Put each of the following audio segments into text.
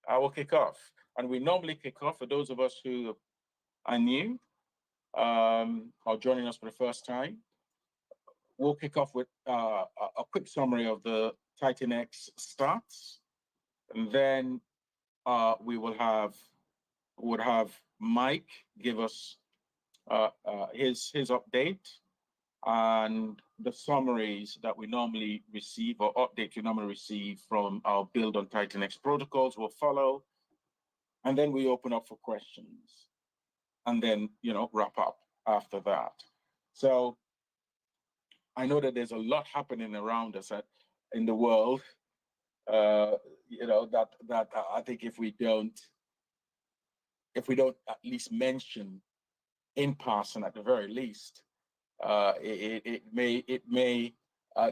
I will kick off. And we normally kick off, for those of us who are new or joining us for the first time, we'll kick off with a quick summary of the TitanX stats. And then we would have Mike give us his update and the summaries that we normally receive, or updates we normally receive from our build on TitanX protocols will follow. And then we open up for questions and then, wrap up after that. So I know that there's a lot happening around us in the world, that I think if we don't at least mention in passing at the very least, it may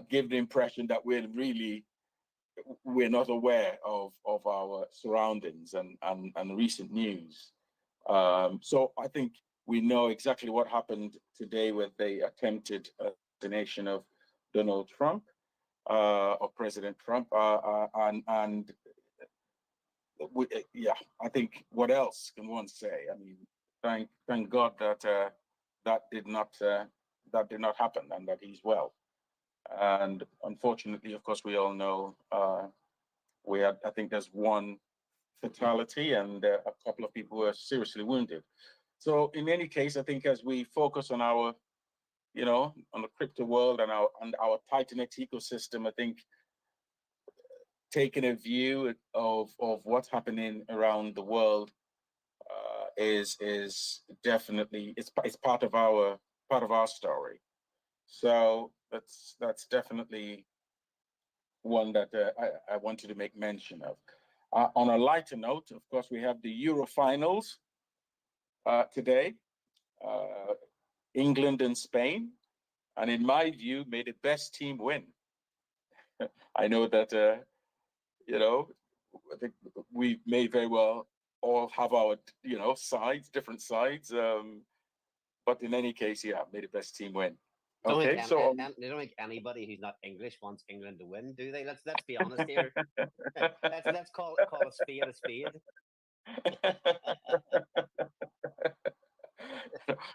give the impression that we're not aware of our surroundings and recent news. So I think we know exactly what happened today with the attempted assassination of Donald Trump, or President Trump, and I think what else can one say? I mean, thank God that that did not happen, and that he's well. And unfortunately, of course, we all know I think there's one fatality and a couple of people who are seriously wounded. So in any case, I think as we focus on our, on the crypto world and our TitanX ecosystem, I think taking a view of what's happening around the world is definitely it's part of our story. So that's definitely one that I wanted to make mention of. On a lighter note, of course, we have the Euro finals today, England and Spain, and in my view, may the best team win. I know that I think we may very well all have our different sides, but in any case, may the best team win. Okay, so they don't think anybody who's not English wants England to win, do they? Let's be honest here. let's call a spade a spade.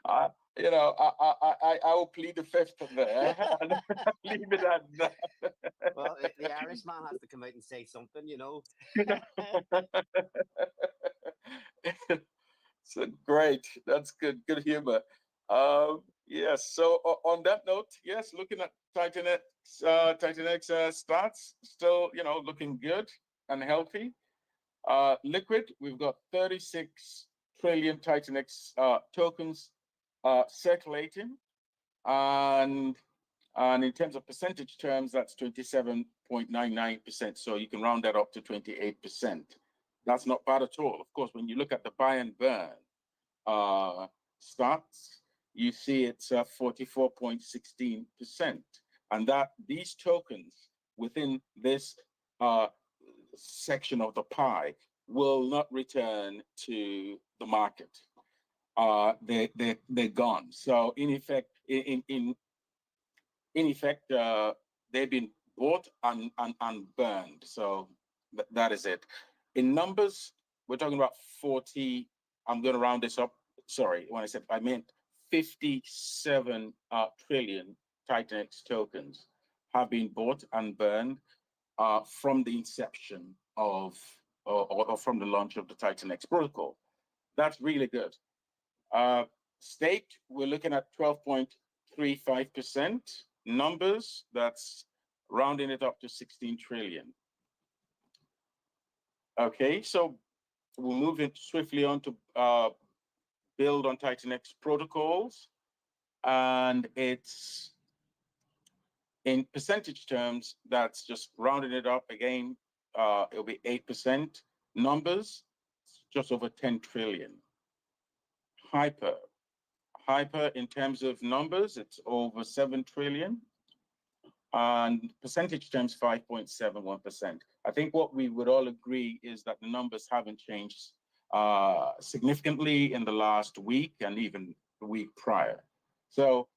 I will plead the fifth there and leave it at that. Well, the Irishman has to come out and say something, So great, that's good humor. Yes. So on that note, yes, looking at TitanX stats, still looking good and healthy. Liquid, we've got 36 trillion TitanX tokens circulating, and in terms of percentage terms, that's 27.99%. So you can round that up to 28%. That's not bad at all. Of course, when you look at the buy and burn stats, you see it's 44.16%, and that these tokens within this section of the pie will not return to the market. They're gone. So in effect, they've been bought and burned. So that is it. In numbers, we're talking about 40. I'm going to round this up. Sorry, when I meant 57 trillion TitanX tokens have been bought and burned from the inception of or from the launch of the TitanX protocol. That's really good. Staked, we're looking at 12.35%. Numbers, that's rounding it up to 16 trillion. Okay, so we'll move it swiftly on to build on TitanX protocols, and it's in percentage terms, that's just rounding it up again. It'll be 8%. Numbers, just over 10 trillion. Hyper in terms of numbers, it's over 7 trillion. And percentage terms, 5.71%. I think what we would all agree is that the numbers haven't changed significantly in the last week and even the week prior. So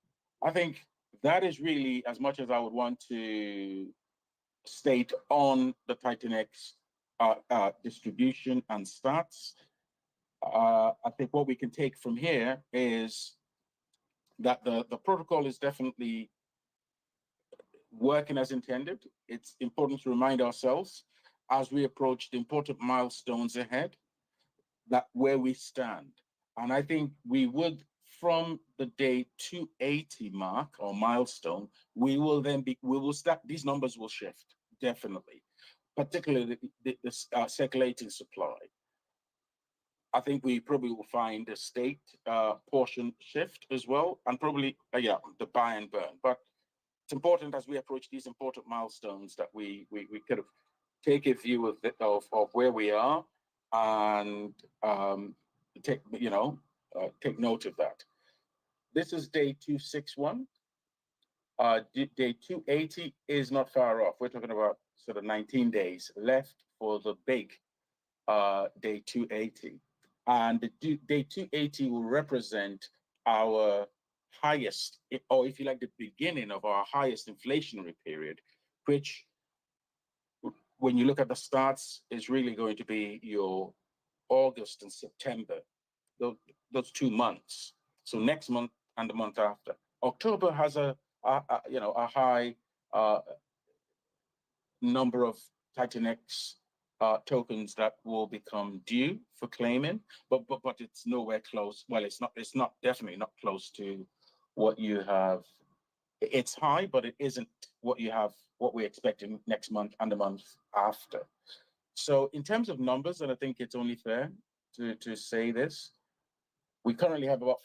I think that is really as much as I would want to state on the TitanX distribution and stats. I think what we can take from here is that the protocol is definitely working as intended. It's important to remind ourselves as we approach the important milestones ahead that where we stand. And I think we would, from the day 280 mark or milestone, we will start, these numbers will shift, definitely, particularly the circulating supply. I think we probably will find the state portion shift as well, and probably, the buy and burn. But it's important as we approach these important milestones that we kind of take a view of where we are and take note of that. This is day 261. Day 280 is not far off. We're talking about sort of 19 days left for the big day 280. And the day 280 will represent our highest, or if you like, the beginning of our highest inflationary period, which, when you look at the stats, is really going to be your August and September, those 2 months. So next month and the month after. October has a high number of TitanX tokens that will become due for claiming, but it's nowhere close. Well, it's definitely not close to what you have. It's high, but it isn't what we're expecting next month and the month after. So in terms of numbers, and I think it's only fair to say this, we currently have about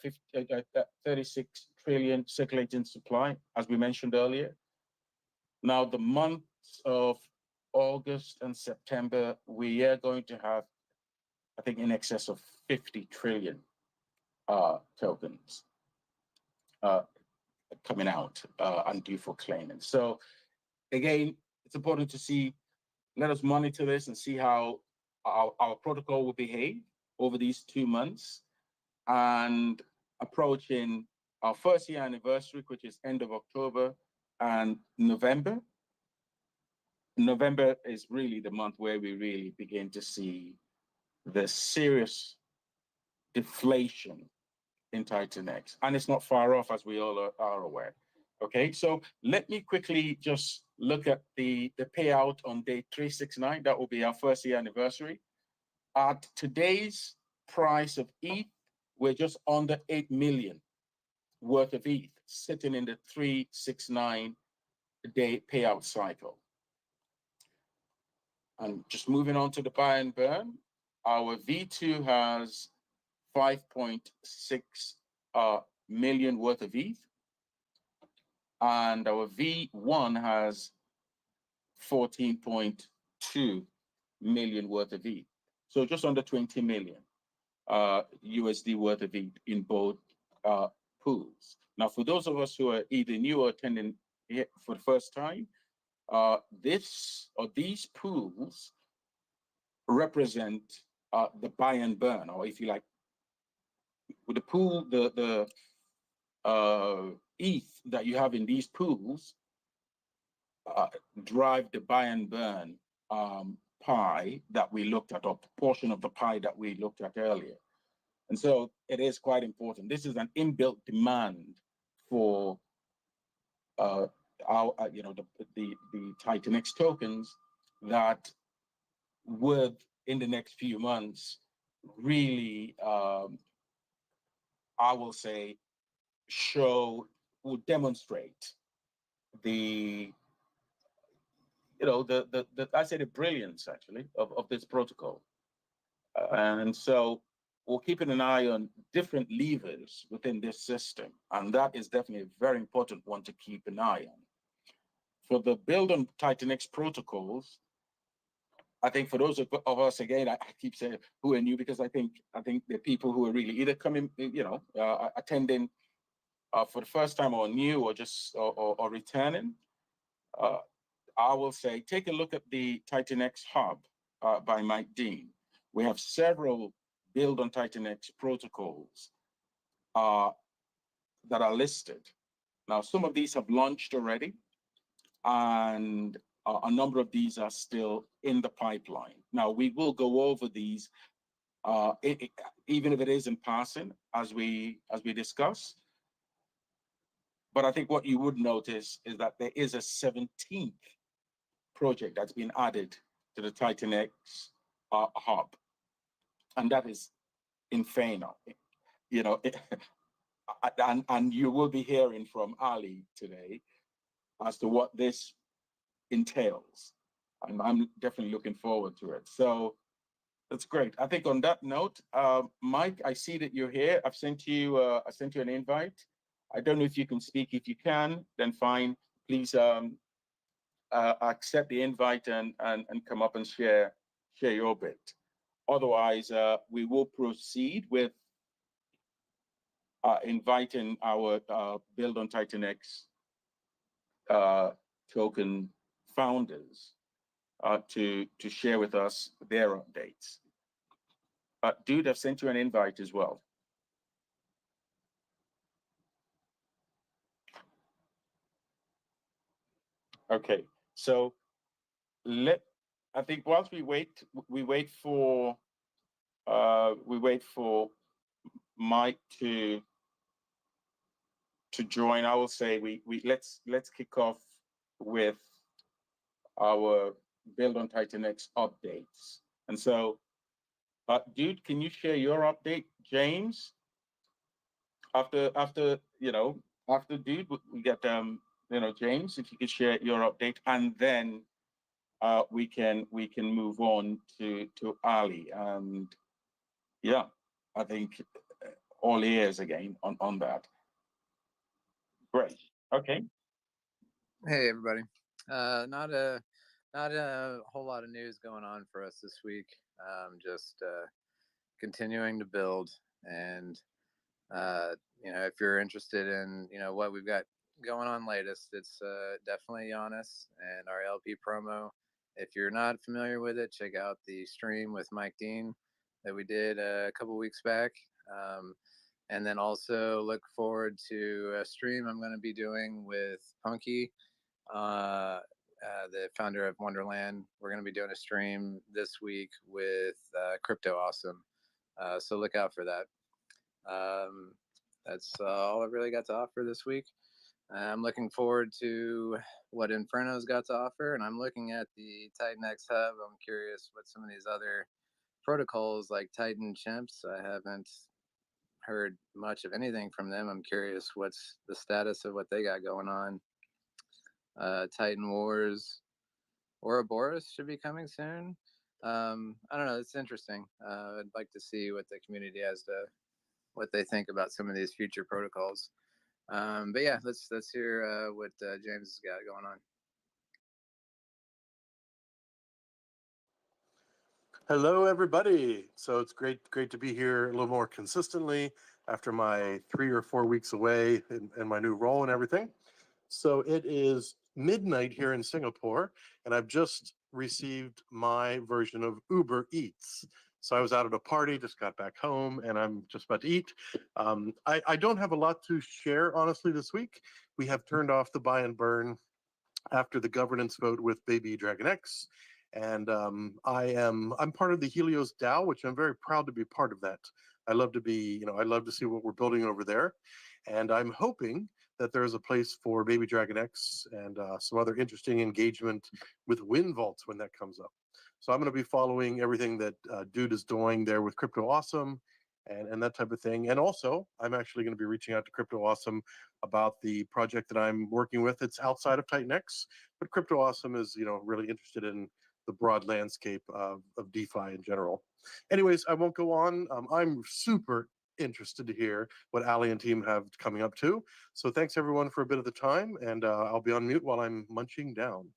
36 trillion circulating supply, as we mentioned earlier. Now, the months of August and September, we are going to have, I think, in excess of 50 trillion tokens coming out and due for claiming. So again, it's important to see, let us monitor this and see how our protocol will behave over these 2 months, and approaching our first year anniversary, which is end of October, and November. November is really the month where we really begin to see the serious deflation in TitanX. And it's not far off, as we all are aware. Okay, so let me quickly just look at the payout on day 369. That will be our first year anniversary. At today's price of ETH, we're just under 8 million worth of ETH sitting in the 369 day payout cycle. And just moving on to the buy and burn, our V2 has 5.6 million worth of ETH, and our V1 has 14.2 million worth of ETH. So just under 20 million USD worth of ETH in both pools. Now, for those of us who are either new or attending here for the first time, these pools represent the buy and burn, or if you like, with the pool, the ETH that you have in these pools drive the buy and burn pie that we looked at, or portion of the pie that we looked at earlier. And so it is quite important. This is an inbuilt demand for the TitanX tokens that would, in the next few months, really, I will say, will demonstrate the brilliance actually of this protocol. And so we're keeping an eye on different levers within this system. And that is definitely a very important one to keep an eye on. For the build on TitanX protocols, I think for those of us, again, I keep saying who are new, because I think the people who are really either coming, attending for the first time, or new, or just or returning, I will say, take a look at the TitanX Hub by Mike Dean. We have several build on TitanX protocols that are listed. Now, some of these have launched already, and a number of these are still in the pipeline. Now we will go over these, even if it is in passing, as we discuss. But I think what you would notice is that there is a 17th project that's been added to the TitanX hub, and that is Inferno. You know, and you will be hearing from Ali today as to what this entails. And I'm definitely looking forward to it. So that's great. I think on that note, Mike, I see that you're here. I sent you an invite. I don't know if you can speak. If you can, then fine. Please accept the invite and come up and share your bit. Otherwise, we will proceed with inviting our Build on TitanX token founders to share with us their updates. Dude, I've sent you an invite as well. Okay, so I think whilst we wait for Mike to join, I will say let's kick off with our Build on TitanX updates. And so, Dude, can you share your update, James? After Dude, we get James, if you could share your update, and then we can move on to Ali. And yeah, I think all ears again on that. Great. Okay. Hey everybody. Not a whole lot of news going on for us this week. Just continuing to build, and if you're interested in what we've got going on latest, it's definitely Giannis and our LP promo. If you're not familiar with it, check out the stream with Mike Dean that we did a couple weeks back. And then also look forward to a stream I'm going to be doing with Punky, the founder of Wonderland. We're going to be doing a stream this week with Crypto Awesome. So look out for that. That's all I've really got to offer this week. I'm looking forward to what Inferno's got to offer, and I'm looking at the TitanX hub. I'm curious what some of these other protocols like Titan Chimps, I haven't heard much of anything from them. I'm curious what's the status of what they got going on. Titan Wars, Ouroboros should be coming soon. I don't know. It's interesting. I'd like to see what the community has to, what they think about some of these future protocols. But yeah, let's hear what James has got going on. Hello, everybody. So it's great to be here a little more consistently after my 3 or 4 weeks away in my new role and everything. So it is midnight here in Singapore, and I've just received my version of Uber Eats. So I was out at a party, just got back home, and I'm just about to eat. I don't have a lot to share, honestly, this week. We have turned off the buy and burn after the governance vote with Baby Dragon X. And I'm part of the Helios DAO, which I'm very proud to be part of that. I love to be, I love to see what we're building over there. And I'm hoping that there is a place for Baby Dragon X and some other interesting engagement with Wind Vaults when that comes up. So I'm going to be following everything that Dude is doing there with Crypto Awesome and that type of thing. And also, I'm actually going to be reaching out to Crypto Awesome about the project that I'm working with. It's outside of TitanX, but Crypto Awesome is, really interested in the broad landscape of DeFi in general. Anyways, I won't go on. I'm super interested to hear what Ali and team have coming up too. So thanks everyone for a bit of the time, and I'll be on mute while I'm munching down.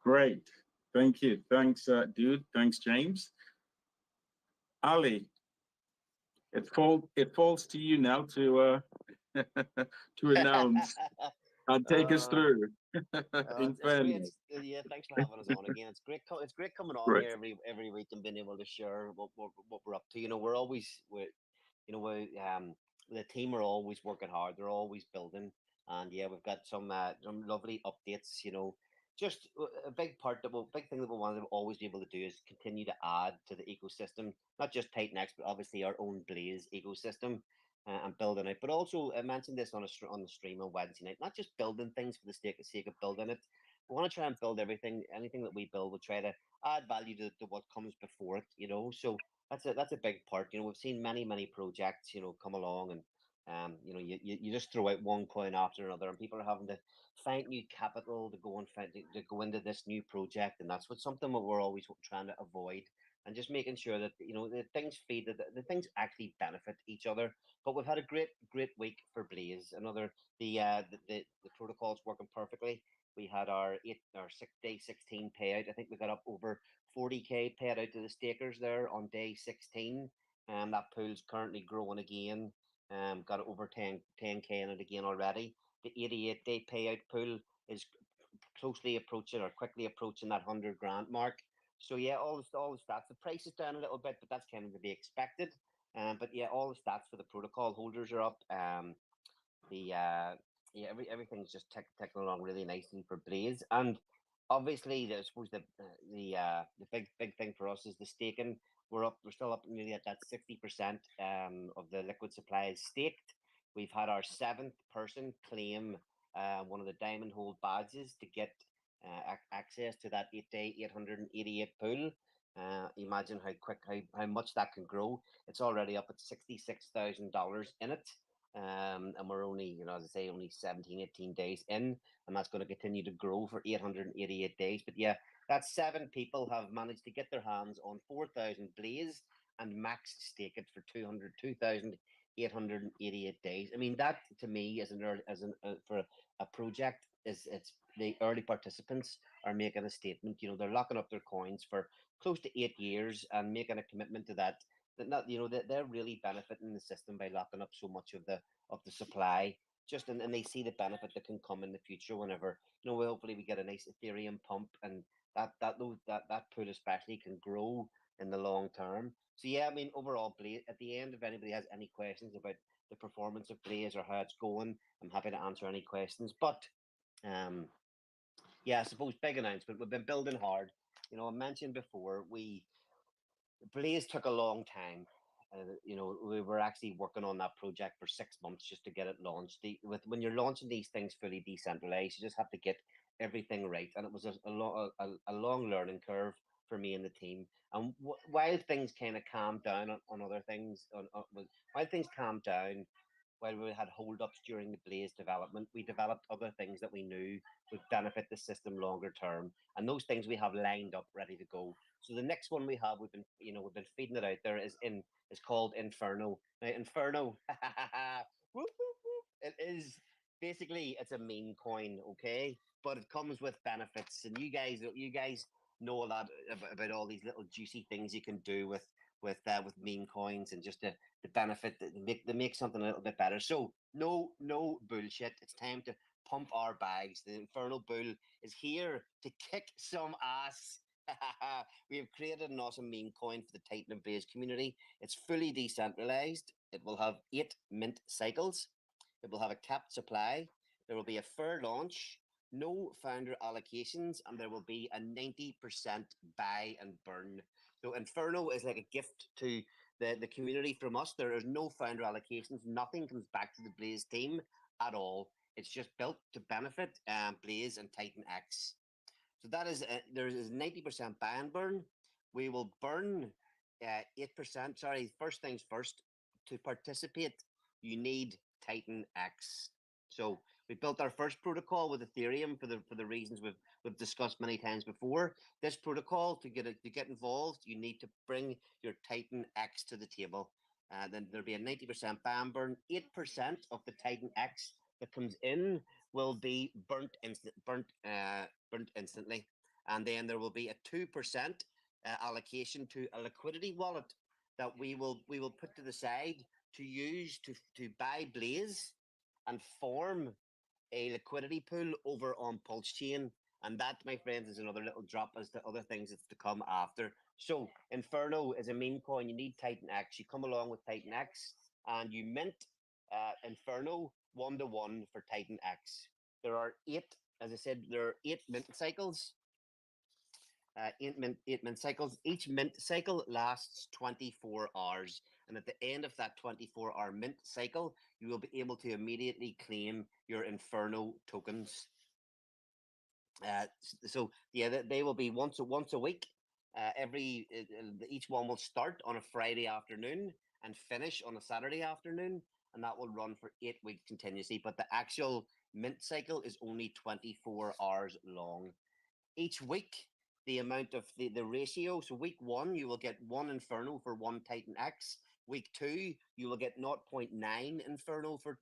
Great. Thank you. Thanks, Dude. Thanks, James. Ali, it falls to you now to announce and take us through. It's yeah, thanks for having us on again. It's great coming on here every week and being able to share what we're up to. We're always the team are always working hard. They're always building, and yeah, we've got some lovely updates. just a big part that big thing that we want to always be able to do is continue to add to the ecosystem, not just TitanX, but obviously our own Blaze ecosystem, and building it. But also, I mentioned this on the stream on Wednesday night, not just building things for the sake of building it. We want to try and build everything, anything that we build, we'll try to add value to what comes before it, you know. So that's a big part. You know, we've seen many projects, you know, come along, and you know, you just throw out one coin after another, and people are having to find new capital to go and to go into this new project, and that's what something that we're always trying to avoid, and just making sure that, you know, the things feed, the things actually benefit each other. But we've had a great week for Blaze. Another the protocol's working perfectly. We had our day 16 payout. I think we got up over 40K paid out to the stakers there on day 16. And that pool's currently growing again. Got over 10K in it again already. The 88-day payout pool is closely approaching or quickly approaching that 100 grand mark. So yeah, all the stats. The price is down a little bit, but that's kind of to be expected. But yeah, all the stats for the protocol holders are up. Yeah, everything's just ticking along really nicely for Blaze. And obviously, I suppose the big thing for us is the staking. We're still up nearly at that 60% of the liquid supply is staked. We've had our 7th person claim one of the diamond hold badges to get access to that 8-day 888 pool. Imagine how much that can grow. It's already up at $66,000 in it. And we're only, you know, as I say, only 17, 18 days in, and that's going to continue to grow for 888 days. But yeah, that's 7 people have managed to get their hands on 4,000 Blaze and max stake it for 2,888 days. I mean, that to me for a project it's the early participants are making a statement. You know, they're locking up their coins for close to 8 years and making a commitment to that. Not, you know, that they're really benefiting the system by locking up so much of the supply. Just and they see the benefit that can come in the future whenever, you know, hopefully we get a nice Ethereum pump, and that pool especially can grow in the long term. So yeah, I mean, overall, Blaze, at the end, if anybody has any questions about the performance of Blaze or how it's going, I'm happy to answer any questions. But yeah, I suppose big announcement. We've been building hard. You know, I mentioned before Blaze took a long time. You know, we were actually working on that project for 6 months just to get it launched. When you're launching these things fully decentralized, you just have to get everything right, and it was a long learning curve for me and the team. And while things kind of calmed down on other things, while things calmed down, while we had holdups during the Blaze development, we developed other things that we knew would benefit the system longer term, and those things we have lined up, ready to go. So the next one we have, we've been feeding it out there, is called Inferno. Now, Inferno, it is basically it's a meme coin, okay, but it comes with benefits, and you guys know a lot about all these little juicy things you can do with meme coins, and just the benefit that make something a little bit better. So no bullshit. It's time to pump our bags. The Infernal Bull is here to kick some ass. We have created an awesome meme coin for the Titan and Blaze community. It's fully decentralized. It will have 8 mint cycles. It will have a capped supply. There will be a fair launch, no founder allocations, and there will be a 90% buy and burn. So Inferno is like a gift to the community from us. There is no founder allocations. Nothing comes back to the Blaze team at all. It's just built to benefit Blaze and TitanX. So that is there is 90% buy and burn. We will burn 8%. Sorry, first things first. To participate, you need TitanX. So we built our first protocol with Ethereum for the reasons we've discussed many times before. This protocol, to get involved, you need to bring your TitanX to the table. Then there'll be a 90% ban burn. 8% of the TitanX that comes in will be burnt instantly, and then there will be a 2% allocation to a liquidity wallet that we will put to the side to use to buy Blaze and form a liquidity pool over on Pulse Chain. And that, my friends, is another little drop as to other things that's to come after. So Inferno is a meme coin. You need TitanX. You come along with TitanX and you mint Inferno 1-to-1 for TitanX. There are 8 as I said, there are 8 mint cycles. 8 mint cycles. Each mint cycle lasts 24 hours, and at the end of that 24-hour mint cycle, you will be able to immediately claim your Inferno tokens. So yeah, they will be once a week. Each one will start on a Friday afternoon and finish on a Saturday afternoon, and that will run for 8 weeks continuously. But the actual mint cycle is only 24 hours long. Each week, the amount of the ratio. So week 1, you will get 1 Inferno for 1 TitanX. Week 2, you will get 0.9 Inferno for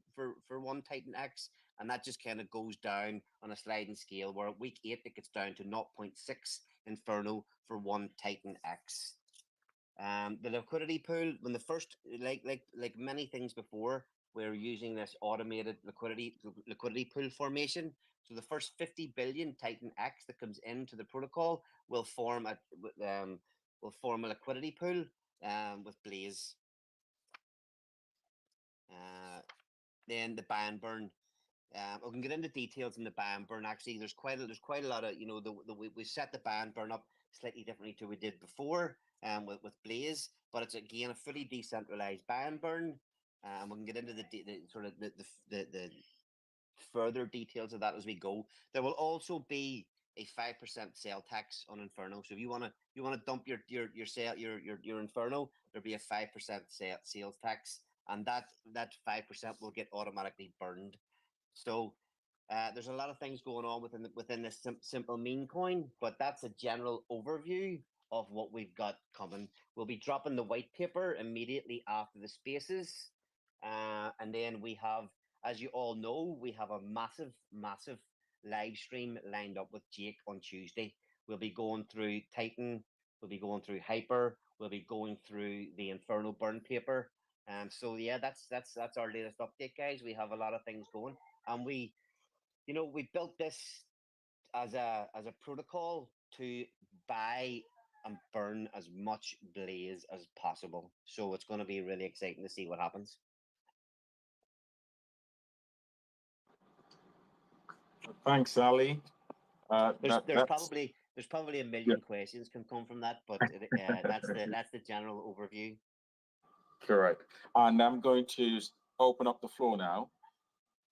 1 TitanX. And that just kind of goes down on a sliding scale, where at week 8, it gets down to 0.6 Inferno for 1 TitanX. The liquidity pool, when the first, like many things before, we're using this automated liquidity pool formation. So the first 50 billion TitanX that comes into the protocol will form a liquidity pool with Blaze. Then the buy and burn. We can get into details in the buy and burn. Actually, there's quite a lot of, we set the buy and burn up slightly differently to we did before with Blaze, but it's again a fully decentralized buy and burn. We can get into the further details of that as we go. There will also be a 5% sale tax on Inferno. So if you wanna dump your Inferno, there'll be a 5% sales tax, and that 5% will get automatically burned. So there's a lot of things going on within this simple meme coin, but that's a general overview of what we've got coming. We'll be dropping the white paper immediately after the spaces, and then we have, as you all know, we have a massive live stream lined up with Jake on Tuesday. We'll be going through Titan, we'll be going through Hyper, we'll be going through the Inferno burn paper. So yeah, that's our latest update, guys. We have a lot of things going, and we built this as a protocol to buy and burn as much Blaze as possible. So it's going to be really exciting to see what happens. Thanks, Ali. There's probably a million questions can come from that, but that's the general overview. Correct. And I'm going to open up the floor now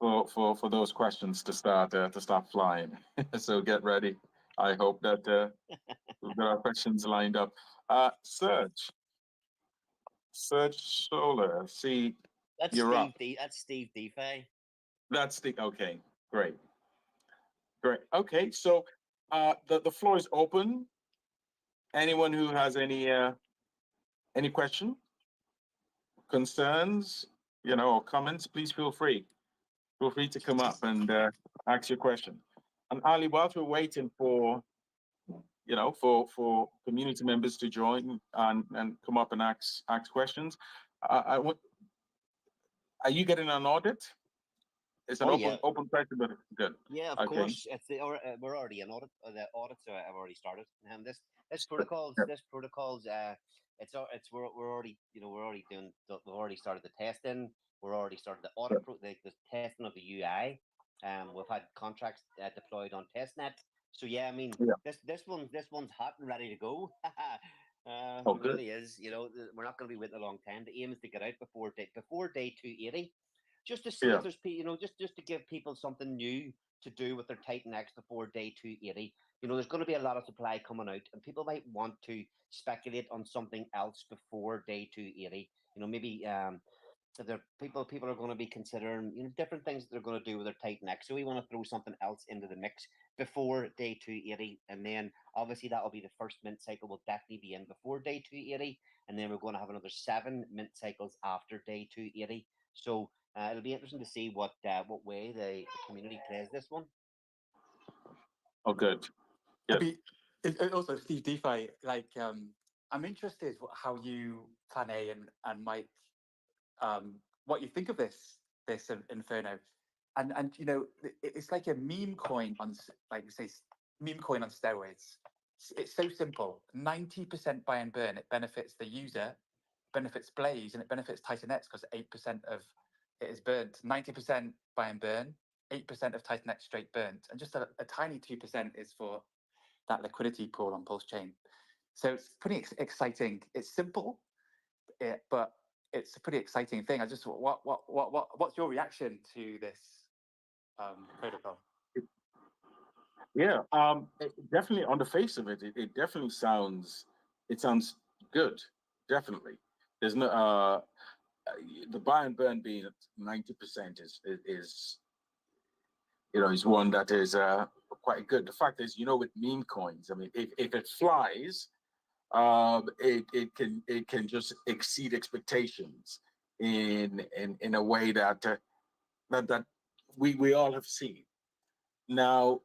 for those questions to start flying. So get ready. I hope that we've got our questions lined up. Serge Solar. See, that's you're up. That's Steve DeFi. That's okay. Great. Okay, so the floor is open. Anyone who has any question, concerns, or comments, please feel free. Feel free to come up and ask your question. And Ali, whilst we're waiting for community members to join and come up and ask questions, are you getting an audit? It's an open question, but good. Yeah, of course. It's we're already in audit. The audits have already started. And this protocols. We're already we've already started the testing. We're already started the audit, the testing of the UI. We've had contracts deployed on testnet. So yeah, I mean, this one's hot and ready to go. It really is. We're not going to be waiting a long time. The aim is to get out before day 280. Just to see if there's just to give people something new to do with their TitanX before day 280. There's going to be a lot of supply coming out, and people might want to speculate on something else before day 280. Maybe people are going to be considering different things that they're going to do with their TitanX. So we want to throw something else into the mix before day 280, and then obviously that will be the first mint cycle. Will definitely be in before day 280, and then we're going to have another 7 mint cycles after day 280. So it'll be interesting to see what way the community plays this one. Oh, good. Yeah. Also, Steve DeFi, I'm interested how you, Plan A and Mike, what you think of this Inferno, and it's like a meme coin on, meme coin on steroids. It's so simple. 90% buy and burn. It benefits the user, benefits Blaze, and it benefits TitanX because 8% of it is burnt. 90% buy and burn, 8% of TitanX straight burnt, and just a tiny 2% is for that liquidity pool on Pulse Chain. So it's pretty exciting. It's simple, but it's a pretty exciting thing. I just what's your reaction to this protocol? Yeah, definitely on the face of it, it definitely sounds good. Definitely, there's no the buy and burn being at 90% is is one that is quite good. The fact is, with meme coins, I mean, if it flies, it can just exceed expectations in a way that that we all have seen. Now,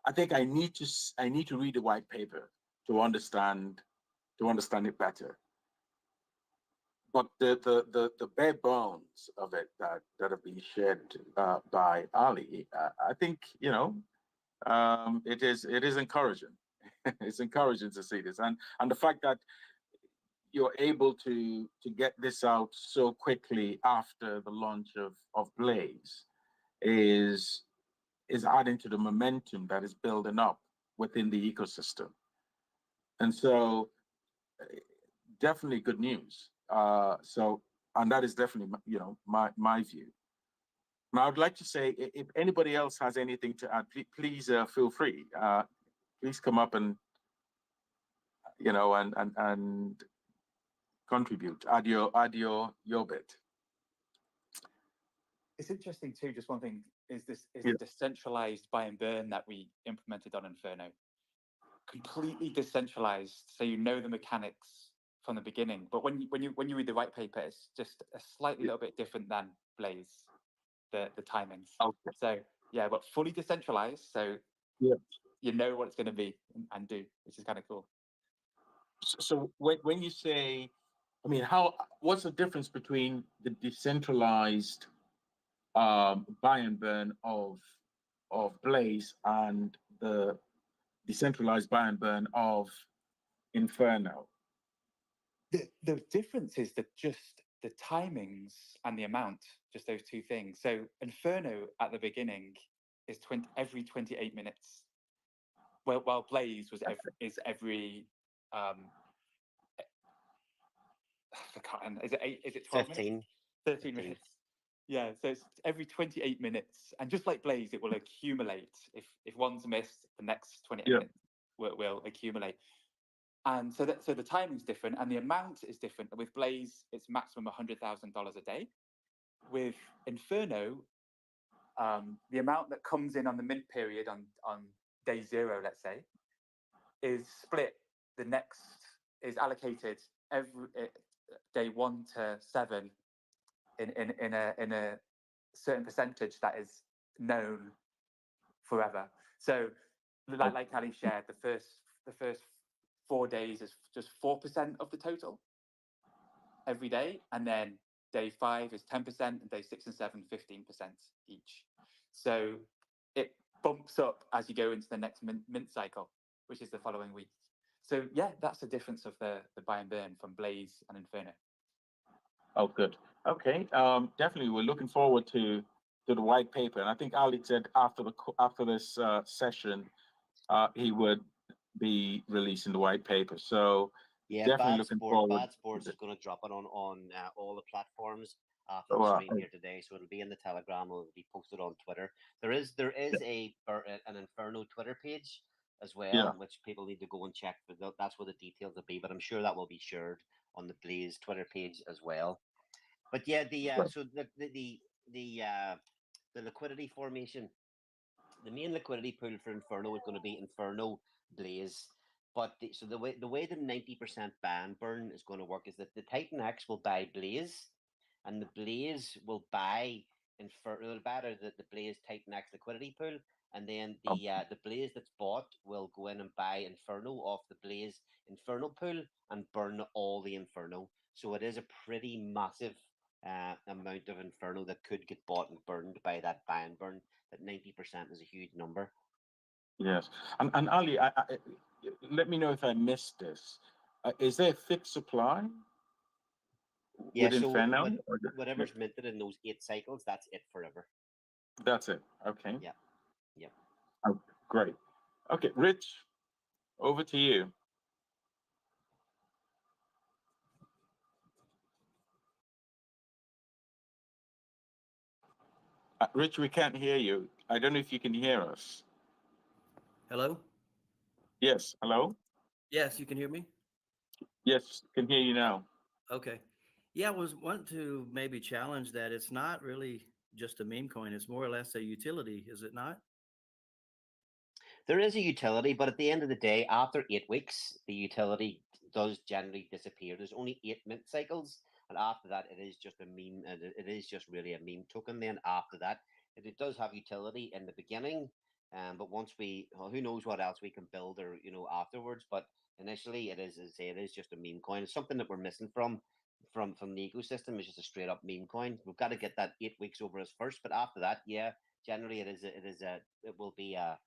I think I need to read the white paper to understand it better. But the bare bones of it that have been shared by Ali, I think it is encouraging. It's encouraging to see this, and the fact that you're able to get this out so quickly after the launch of Blaze is adding to the momentum that is building up within the ecosystem. And so definitely good news. And that is definitely, my view. Now, I'd like to say, if anybody else has anything to add, please feel free. Please come up and, and contribute, add your bit. It's interesting too. Just one thing is Yeah. the decentralized buy and burn that we implemented on Inferno. Completely decentralized, so the mechanics from the beginning. But when you read the white paper, it's just a slightly little bit different than Blaze, the timings. Okay. So yeah, but fully decentralized, so Yeah. you know what it's going to be and do, which is kind of cool. So when you say, I mean, what's the difference between the decentralized buy and burn of Blaze and the decentralized buy and burn of Inferno? The difference is that just the timings and the amount, just those two things. So Inferno at the beginning is every 28 minutes, while Blaze is every is it 12 15. minutes? 13 minutes. Yeah, so it's every 28 minutes, and just like Blaze, it will accumulate. If one's missed, the next 28 minutes will accumulate. And so the timing's different, and the amount is different. With Blaze, it's maximum $100,000 a day. With Inferno, the amount that comes in on the mint period on day 0, let's say, is split. The next is allocated every day 1 to 7 in a certain percentage that is known forever. So, like Ali shared, the first 4 days is just 4% of the total every day, and then day 5 is 10%, and day 6 and 7 15% each. So it bumps up as you go into the next mint cycle, which is the following week. So yeah, that's the difference of the buy and burn from Blaze and Inferno. Oh, good. Okay. Definitely, we're looking forward to the white paper, and I think Ali said after this session, he would be releasing the white paper. So yeah, definitely looking forward. Bad Sports is going to drop it on all the platforms after the stream here today. So it'll be in the Telegram. It'll be posted on Twitter. There is an Inferno Twitter page as well, which people need to go and check. But that's where the details will be. But I'm sure that will be shared on the Blaze Twitter page as well. But yeah, so the liquidity formation, the main liquidity pool for Inferno is going to be Inferno Blaze. But the way the 90% ban burn is going to work is that the TitanX will buy Blaze, and the Blaze will buy Inferno. It'll buy the Blaze TitanX liquidity pool, and then the Blaze that's bought will go in and buy Inferno off the Blaze Inferno pool and burn all the Inferno. So it is a pretty massive amount of Inferno that could get bought and burned by that buy and burn. That 90% is a huge number. Yes, and Ali, I let me know if I missed this. Is there a fixed supply? Yeah, with so Inferno? whatever's minted in those 8 cycles, that's it forever. That's it. Okay. Yeah. Yep. Oh, great. Okay, Rich, over to you. Rich, we can't hear you. I don't know if you can hear us. Hello? Yes. Hello? Yes, you can hear me? Yes, can hear you now. Okay. Yeah, I was wanting to maybe challenge that it's not really just a meme coin, it's more or less a utility, is it not? There is a utility, but at the end of the day, after 8 weeks, the utility does generally disappear. There's only 8 mint cycles, and after that, it is just a meme. It is just really a meme token. Then after that, it does have utility in the beginning, but once well, who knows what else we can build or afterwards. But initially, it is, as I say, it is just a meme coin. It's something that we're missing from the ecosystem. It's just a straight up meme coin. We've got to get that 8 weeks over us first, but after that, yeah, generally it will be a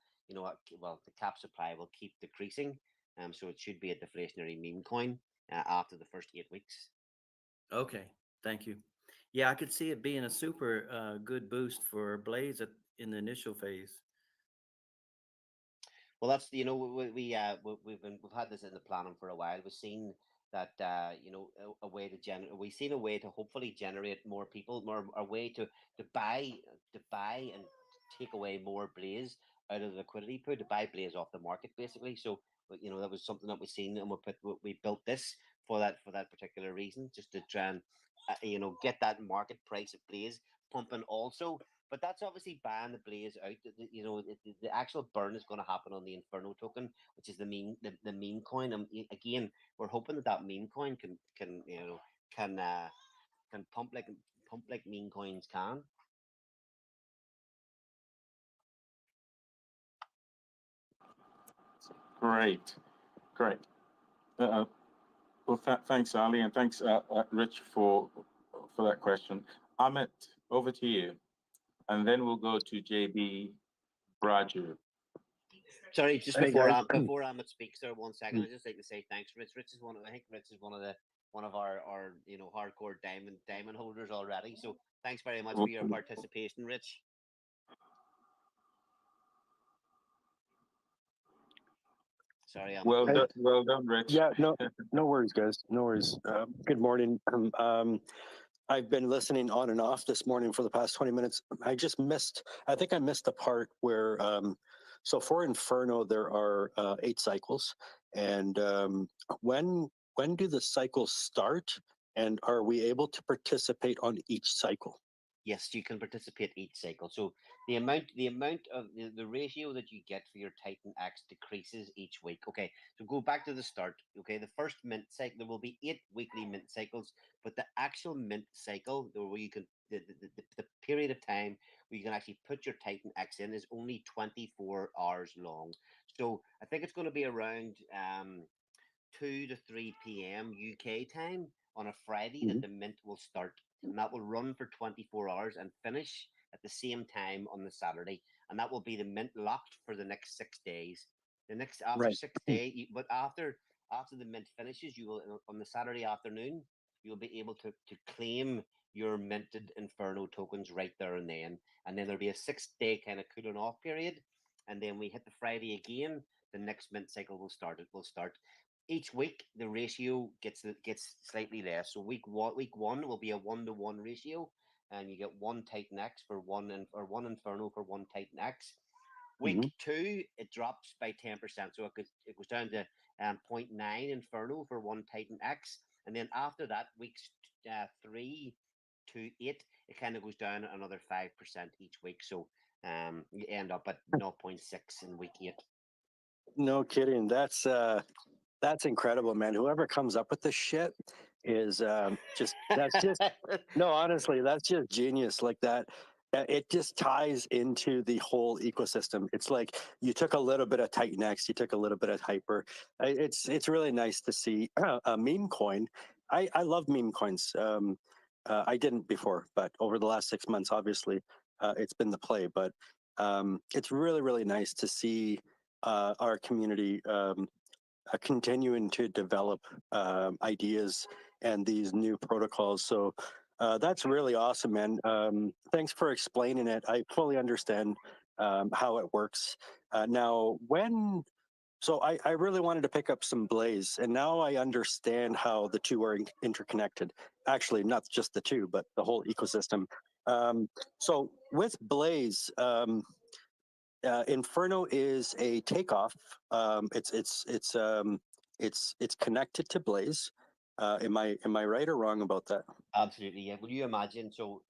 well, the cap supply will keep decreasing. So it should be a deflationary meme coin after the first 8 weeks. Okay, thank you. Yeah, I could see it being a super good boost for Blaze in the initial phase. Well, that's we've had this in the planning for a while. We've seen that a way to we've seen a way to hopefully generate more people, a way to buy and take away more Blaze out of the liquidity pool, to buy Blaze off the market basically. So that was something that we've seen, and we built this for that particular reason, just to try and get that market price of Blaze pumping also. But that's obviously buying the Blaze out. The actual burn is going to happen on the Inferno token, which is the meme coin. And again, we're hoping that meme coin can pump like meme coins can. Great. Well, thanks, Ali, and thanks, Rich, for that question. Amit, over to you, and then we'll go to JB Braju. Sorry, just Hey, before guys. Amit speaks there, 1 second, I'd just like to say thanks, Rich. Rich is one of our hardcore diamond holders already. So thanks very much for your participation, Rich. Sorry, Amit. Well done, Rich. Yeah, no worries, guys. No worries. Good morning. I've been listening on and off this morning for the past 20 minutes. I think I missed the part where, so for Inferno, there are 8 cycles. And when do the cycles start? And are we able to participate on each cycle? Yes, you can participate each cycle. So the amount of the ratio that you get for your TitanX decreases each week. Okay, so go back to the start. Okay, the first mint cycle, there will be 8 weekly mint cycles, but the actual mint cycle, where you can the period of time where you can actually put your TitanX in, is only 24 hours long. So I think it's going to be around 2 to 3 p.m. UK time on a Friday that the mint will start, and that will run for 24 hours and finish at the same time on the Saturday, and that will be the mint locked for the next 6 days. The next after Right. 6 days, but after the mint finishes, you will on the Saturday afternoon you'll be able to claim your minted Inferno tokens right there and then there'll be a 6-day kind of cooling off period, and then we hit the Friday again. The next mint cycle will start. It will start each week. The ratio gets slightly less. So week one will be a 1-to-1 ratio, and you get 1 TitanX for 1 Inferno for 1 TitanX. Week 2, it drops by 10%, so it goes down to 0.9 Inferno for 1 TitanX, and then after that, weeks 3 to 8, it kind of goes down another 5% each week. So you end up at 0.6 in week 8. No kidding. That's incredible, man. Whoever comes up with this shit is no, honestly, that's just genius. Like that, it just ties into the whole ecosystem. It's like you took a little bit of TitanX, you took a little bit of Hyper. It's really nice to see a meme coin. I love meme coins. I didn't before, but over the last 6 months, obviously, it's been the play. But it's really, really nice to see our community continuing to develop ideas and these new protocols. So That's really awesome, man. Thanks for explaining it. I fully understand how it works. Now, so I really wanted to pick up some Blaze, and now I understand how the two are interconnected. Actually, not just the two, but the whole ecosystem. So with Blaze, Inferno is a takeoff. It's connected to Blaze. Am I right or wrong about that? Absolutely, yeah. Will you imagine? So,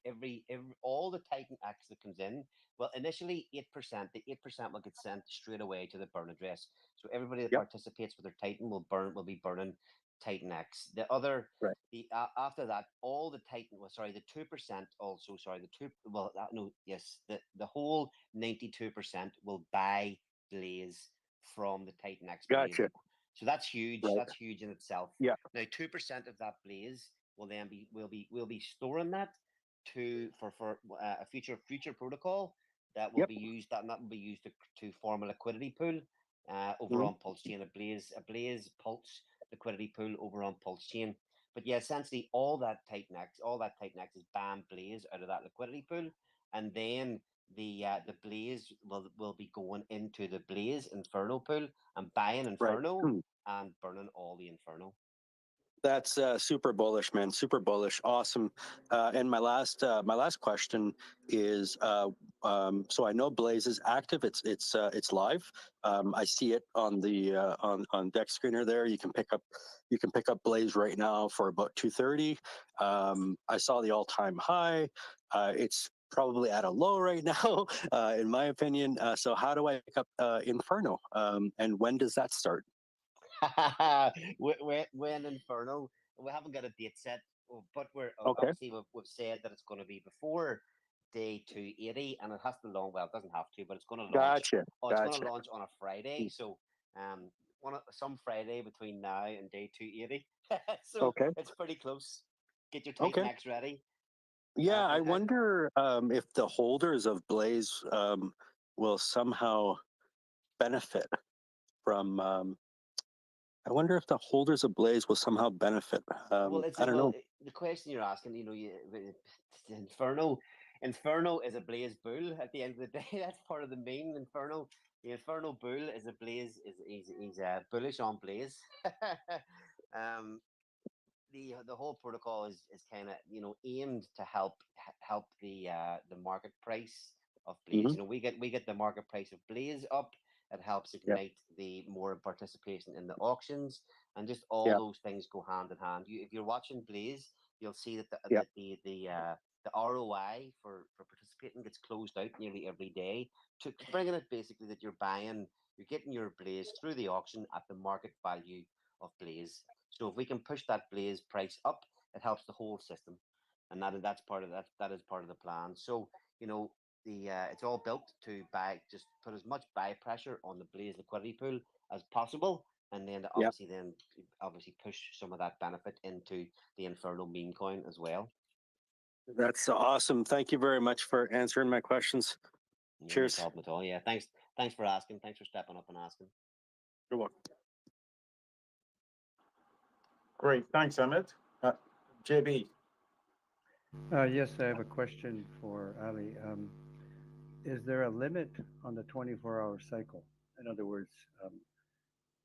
every all the TitanX that comes in, well, initially 8%. The 8% will get sent straight away to the burn address. So everybody that Yep. participates with their Titan will be burning TitanX. Right. After that, all the Titan. Well, sorry, the 2% also. Sorry, the two. Well, no, yes, the whole 92% will buy Blaze from the TitanX Blaze. Gotcha. So that's huge. Right. That's huge in itself. Yeah. Now, 2% of that Blaze will then we'll be storing that for a future protocol that will Yep. be used that will be used to form a liquidity pool over Mhm. on Pulse Chain, a Blaze Pulse liquidity pool over on Pulse Chain. But yeah, essentially all that TitanX is banned Blaze out of that liquidity pool, and then the Blaze will be going into the Blaze Inferno pool and buying Inferno Right. and burning all the Inferno. That's super bullish, man. Super bullish. Awesome. And my last question is, so I know Blaze is active. It's live. I see it on the on Deck Screener there. You can pick up Blaze right now for about 230. I saw the all-time high. It's probably at a low right now, in my opinion. So how do I pick up Inferno? And when does that start? when Inferno, we haven't got a date set, but we're Okay. obviously we've said that it's going to be before day 280, and it has to launch. Well, it doesn't have to, but it's going to launch. Gotcha. Oh, it's going Gotcha. to launch on a Friday, so some Friday between now and day 280. So Okay. it's pretty close. Get your Okay. TitanX ready. Yeah, I Okay. wonder if the holders of Blaze will somehow benefit from. I wonder if the holders of Blaze will somehow benefit. Well, I don't know. the question you're asking, Inferno is a Blaze bull. At the end of the day, that's part of the meme. Inferno, the Inferno bull is a Blaze. He's bullish on Blaze. um, the whole protocol is kind of aimed to help the market price of Blaze. Mhm. We get the market price of Blaze up. It helps Yeah. ignite the more participation in the auctions, and just all Yeah. those things go hand in hand. If you're watching Blaze, you'll see that Yeah. the ROI for participating gets closed out nearly every day. To bringing it basically that you're getting your Blaze through the auction at the market value of Blaze. So if we can push that Blaze price up, it helps the whole system, and that's part of that. That is part of the plan. So it's all built to just put as much buy pressure on the Blaze liquidity pool as possible, and then to Yeah. obviously push some of that benefit into the Inferno meme coin as well. That's awesome. Thank you very much for answering my questions. No Cheers. problem at all. Yeah, thanks for asking. Thanks for stepping up and asking. You're welcome. Great, thanks, Ahmed. JB. Yes, I have a question for Ali. Is there a limit on the 24-hour cycle? In other words,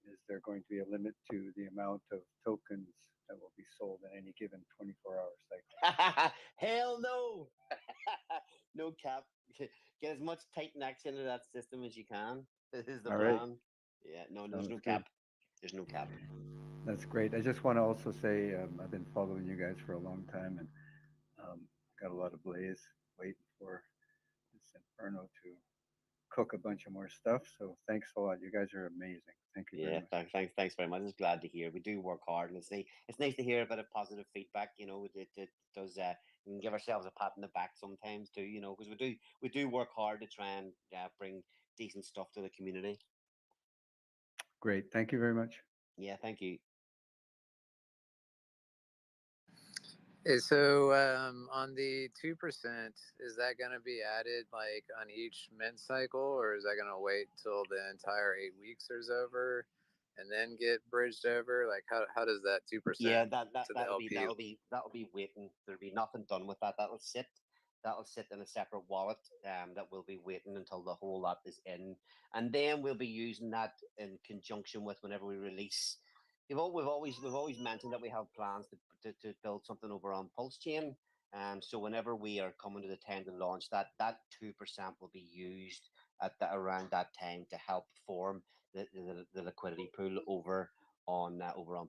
is there going to be a limit to the amount of tokens that will be sold in any given 24-hour cycle? Hell no. No cap. Get as much TitanX into that system as you can. This is the All plan. right. Yeah, no, there's Sounds no good. cap. There's no cap. That's great. I just want to also say I've been following you guys for a long time, and got a lot of Blaze waiting for this Inferno to cook a bunch of more stuff. So thanks a lot. You guys are amazing. Thank you very Yeah, much. thanks very much. It's glad to hear. We do work hard, and it's nice to hear a bit of positive feedback. It does. We can give ourselves a pat in the back sometimes too. Because we do work hard to try and bring decent stuff to the community. Great. Thank you very much. Yeah, thank you. Hey, so on the 2%, is that going to be added like on each mint cycle, or is that going to wait till the entire 8 weeks is over? and then get bridged over? Like how does that 2% Yeah, to the that'll LP? that'll be waiting. There'll be nothing done with that. That'll sit in a separate wallet. That will be waiting until the whole lot is in, and then we'll be using that in conjunction with whenever we release. We've always mentioned that we have plans to build something over on Pulse Chain. So whenever we are coming to the time to launch that, that 2% will be used around that time to help form the liquidity pool over on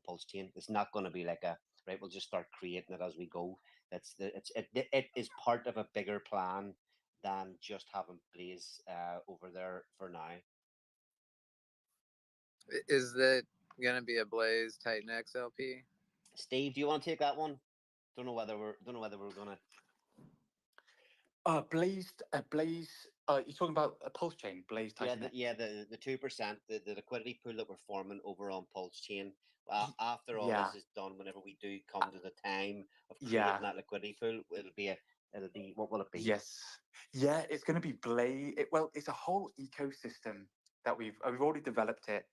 Pulse Chain. It's not going to be like a right. We'll just start creating it as we go. It is part of a bigger plan than just having Blaze over there for now. Is that gonna be a Blaze TitanX LP? Steve, do you want to take that one? Don't know whether we're gonna. Blaze. You're talking about a Pulse Chain, Blaze Titan. The 2%, the liquidity pool that we're forming over on Pulse Chain. After all Yeah. this is done, whenever we do come to the time of creating that liquidity pool, it'll be what will it be? Yes, yeah, it's going to be Blaze. Well, it's a whole ecosystem that we've already developed it,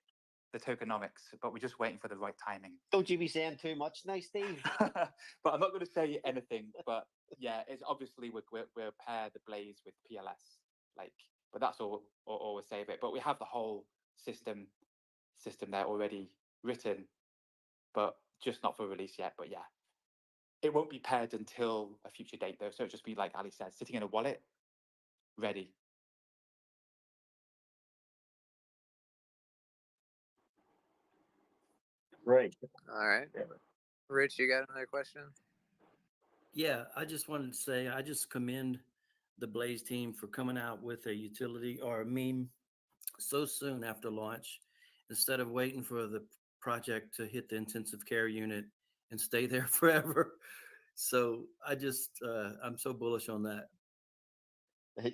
the tokenomics, but we're just waiting for the right timing. Don't you be saying too much now, Steve. But I'm not going to say anything. But yeah, it's obviously we're pair the Blaze with PLS, but that's all we'll say of it. But we have the whole system there already written, but just not for release yet. But yeah, it won't be paired until a future date though. So it'll just be like Ali said, sitting in a wallet, ready. Great. All right. Rich, you got another question? Yeah, I just wanted to say I just commend the Blaze team for coming out with a utility or a meme so soon after launch, instead of waiting for the project to hit the intensive care unit and stay there forever. So I'm so bullish on that.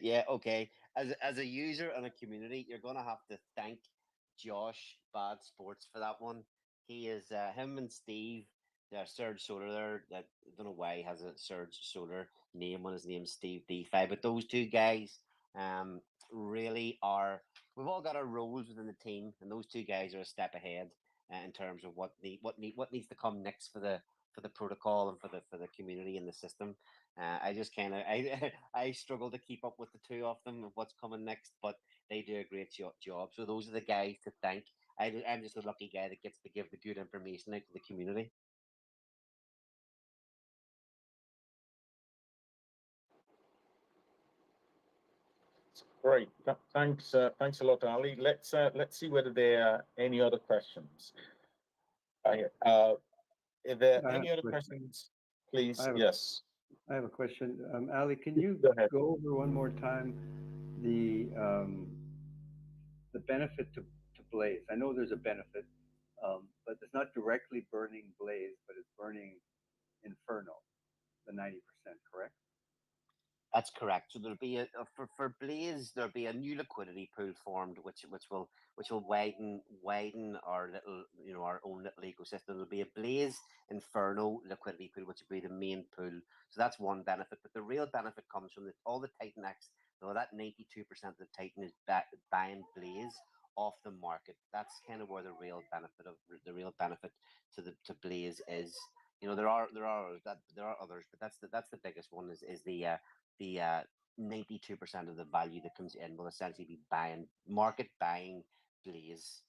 Yeah, okay. As a user and a community, you're gonna have to thank Josh Bad Sports for that one. He is him and Steve, Surge Solar there. That I don't know why he has a Surge Solar name when his name's Steve DeFi, but those two guys really are. We've all got our roles within the team, and those two guys are a step ahead in terms of what needs to come next for the protocol and for the community and the system. I just kind of I struggle to keep up with the two of them of what's coming next, but they do a great job. So those are the guys to thank. I'm just a lucky guy that gets to give the good information out to the community. Great. Thanks. Thanks a lot, Ali. Let's see whether there are any other questions. Are there any other questions? Please. Yes. I have a question. Ali, can you go over one more time the benefit to Blaze? I know there's a benefit, but it's not directly burning Blaze, but it's burning Inferno, the 90%, correct? That's correct. So there'll be for Blaze, there'll be a new liquidity pool formed, which will widen our our own little ecosystem. There'll be a Blaze Inferno liquidity pool, which will be the main pool. So that's one benefit. But the real benefit comes from all the TitanX. That 92% of the Titan is buying Blaze off the market. That's kind of where the real benefit to Blaze is. There are others, but that's the biggest one is the 92% of the value that comes in will essentially be market buying Blaze.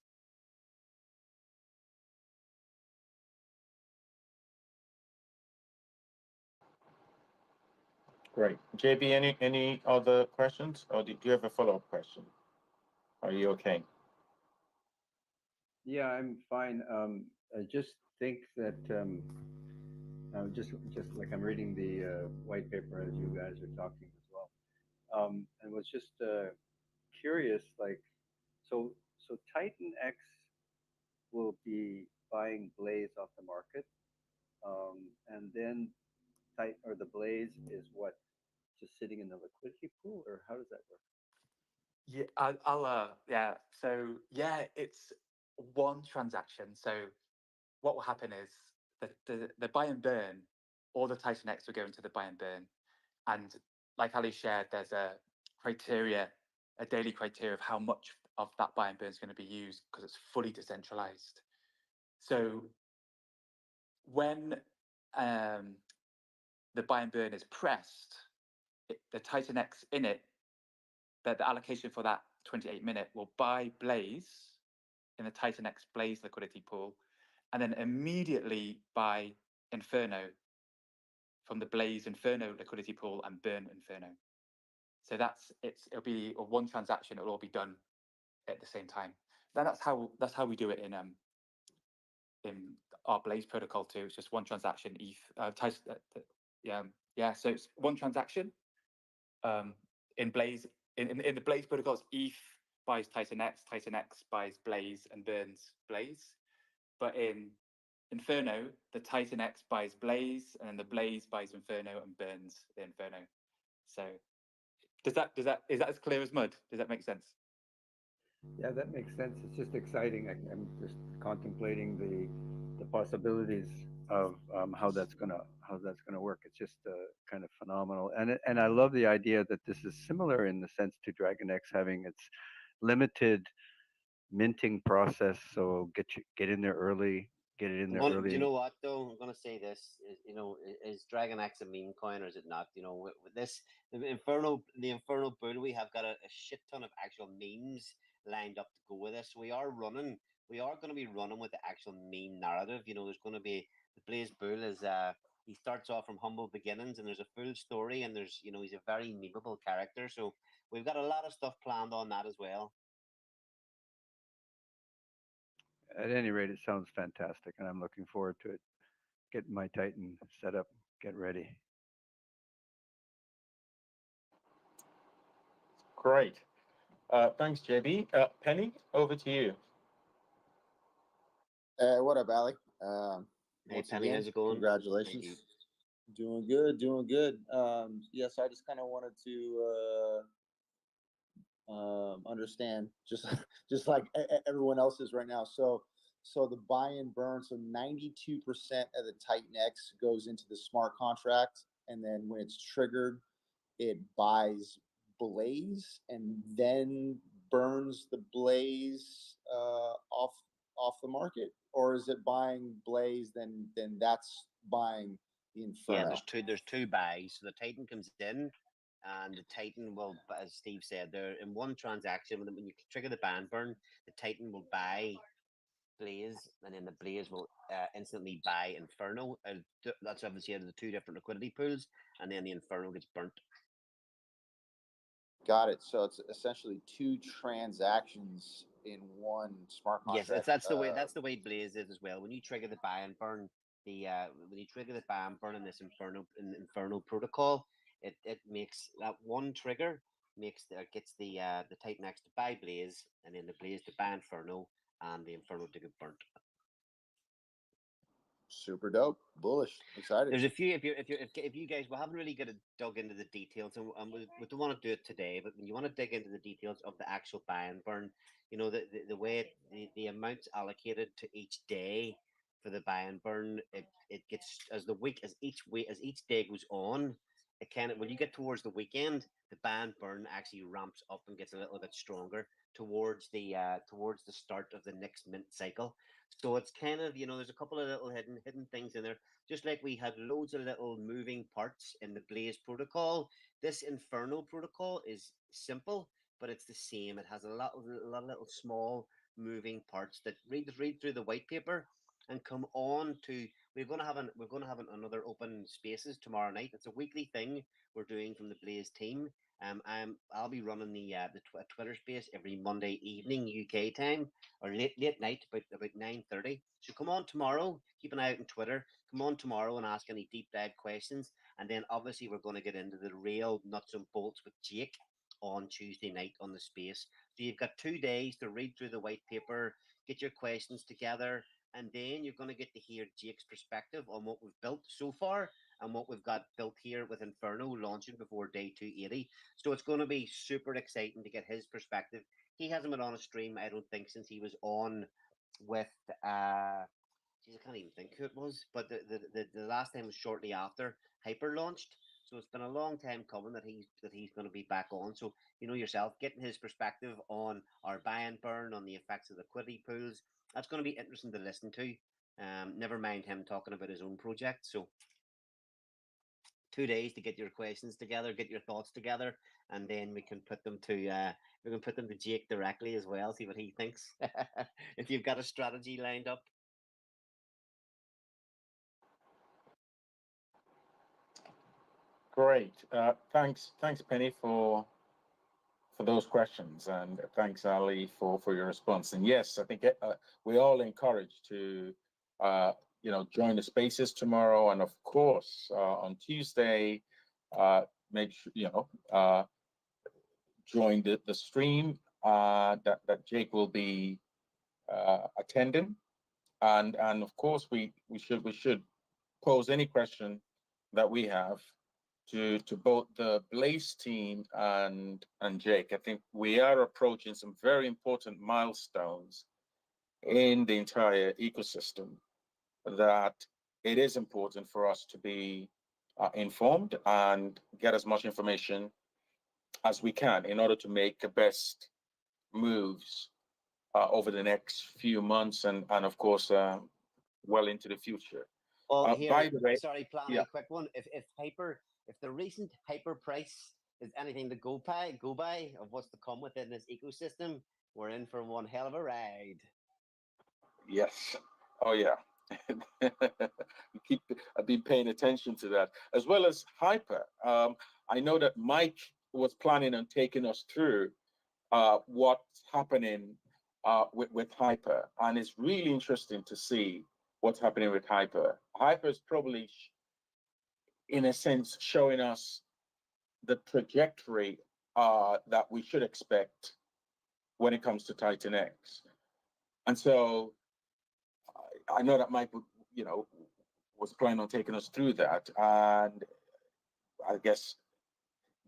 Great. JB, any other questions, or do you have a follow-up question? Are you okay? Yeah, I'm fine. I just think that just like I'm reading the white paper as you guys are talking as well, and was just curious, like, so TitanX will be buying Blaze off the market, and then the Blaze is what, just sitting in the liquidity pool, or how does that work? Yeah, I'll So yeah, it's one transaction. So what will happen is the buy and burn, all the TitanX will go into the buy and burn, and like Ali shared, there's a daily criteria of how much of that buy and burn is going to be used because it's fully decentralized. So when the buy and burn is pressed, the TitanX in it, that the allocation for that 28-minute will buy Blaze in the TitanX Blaze liquidity pool, and then immediately buy Inferno from the Blaze Inferno liquidity pool and burn Inferno. So it'll be a one transaction. It'll all be done at the same time. Then that's how we do it in our Blaze protocol too. It's just one transaction. ETH. Yeah. So it's one transaction. In Blaze, in the Blaze protocols, ETH buys TitanX, TitanX buys Blaze and burns Blaze. But in Inferno, the TitanX buys Blaze, and then the Blaze buys Inferno and burns the Inferno. So is that as clear as mud? Does that make sense? Yeah, that makes sense. It's just exciting. I'm just contemplating the possibilities of how that's gonna work. It's just kind of phenomenal, and I love the idea that this is similar in the sense to DragonX having its limited minting process. So get in there early, get it in there early. Do you know what though? I'm going to say this. Is DragonX a meme coin or is it not? With this the Inferno bull, we have got a shit ton of actual memes lined up to go with this. We are going to be running with the actual meme narrative. There's going to be the Blaze Bull is he starts off from humble beginnings, and there's a full story, and there's he's a very memeable character. So we've got a lot of stuff planned on that as well. At any rate, it sounds fantastic, and I'm looking forward to it. Get my Titan set up, get ready. Great. Thanks, JB. Penny, over to you. What up, Ali? Hey, Penny, how's it going? Congratulations. Doing good. Yes, I just kind of wanted to understand, just like everyone else is right now. So the buy and burn, so 92% of the TitanX goes into the smart contract, and then when it's triggered, it buys Blaze and then burns the Blaze off the market, or is it buying Blaze then that's buying the Inferno? Yeah, there's two buys. So the Titan comes in, and the Titan will, as Steve said, they're in one transaction. When you trigger the ban burn, the Titan will buy Blaze, and then the Blaze will instantly buy Inferno. That's obviously out of the two different liquidity pools, and then the Inferno gets burnt. Got it. So it's essentially two transactions in one smart contract. Yes, that's the way Blaze is as well. When you trigger the buy and burn, when you trigger the buy and burn in this Inferno protocol, it makes that one trigger gets the TitanX to buy Blaze, and then the Blaze to buy Inferno, and the Inferno to get burnt. Super dope, bullish, excited. There's a few. If you guys, we haven't really got to dug into the details, and we don't want to do it today. But when you want to dig into the details of the actual buy and burn, the way the amounts allocated to each day for the buy and burn, it gets as each day goes on. It kind of, when you get towards the weekend, the buy and burn actually ramps up and gets a little bit stronger towards the start of the next mint cycle. So it's kind of, there's a couple of little hidden things in there. Just like we had loads of little moving parts in the Blaze protocol, this Inferno protocol is simple, but it's the same. It has a lot of little small moving parts that read through the white paper and come on to. We're going to have another open spaces tomorrow night. It's a weekly thing we're doing from the Blaze team. I'll be running the Twitter space every Monday evening UK time, or late night, about 9:30. So come on tomorrow. Keep an eye out on Twitter. Come on tomorrow and ask any deep dive questions. And then obviously we're going to get into the real nuts and bolts with Jake on Tuesday night on the space. So you've got 2 days to read through the white paper, get your questions together, and then you're going to get to hear Jake's perspective on what we've built so far and what we've got built here with Inferno launching before day 280. So it's going to be super exciting to get his perspective. He hasn't been on a stream, I don't think, since he was on with I can't even think who it was, but the last time was shortly after Hyper launched. So it's been a long time coming that he's going to be back on. So you know yourself, getting his perspective on our buy and burn, on the effects of liquidity pools, that's going to be interesting to listen to. Never mind him talking about his own project. So 2 days to get your questions together, get your thoughts together, and then we can put them to Jake directly as well, see what he thinks. If you've got a strategy lined up. Great. Thanks, Penny, for those questions, and thanks, Ali, for your response. And yes, I think we're all encouraged to join the spaces tomorrow, and of course on Tuesday, make sure join the stream that Jake will be attending, and of course we should pose any question that we have to both the Blaze team and Jake. I think we are approaching some very important milestones in the entire ecosystem, that it is important for us to be informed and get as much information as we can in order to make the best moves over the next few months, and of course well into the future. Well, By the way, sorry, plan yeah. a quick one. If the recent hyper price is anything to go by of what's to come within this ecosystem, we're in for one hell of a ride. Yes. Oh yeah. I've been paying attention to that, as well as Hyper. I know that Mike was planning on taking us through what's happening with Hyper, and it's really interesting to see what's happening with Hyper. Hyper is probably, in a sense, showing us the trajectory that we should expect when it comes to TitanX. And so I know that Mike, was planning on taking us through that. And I guess,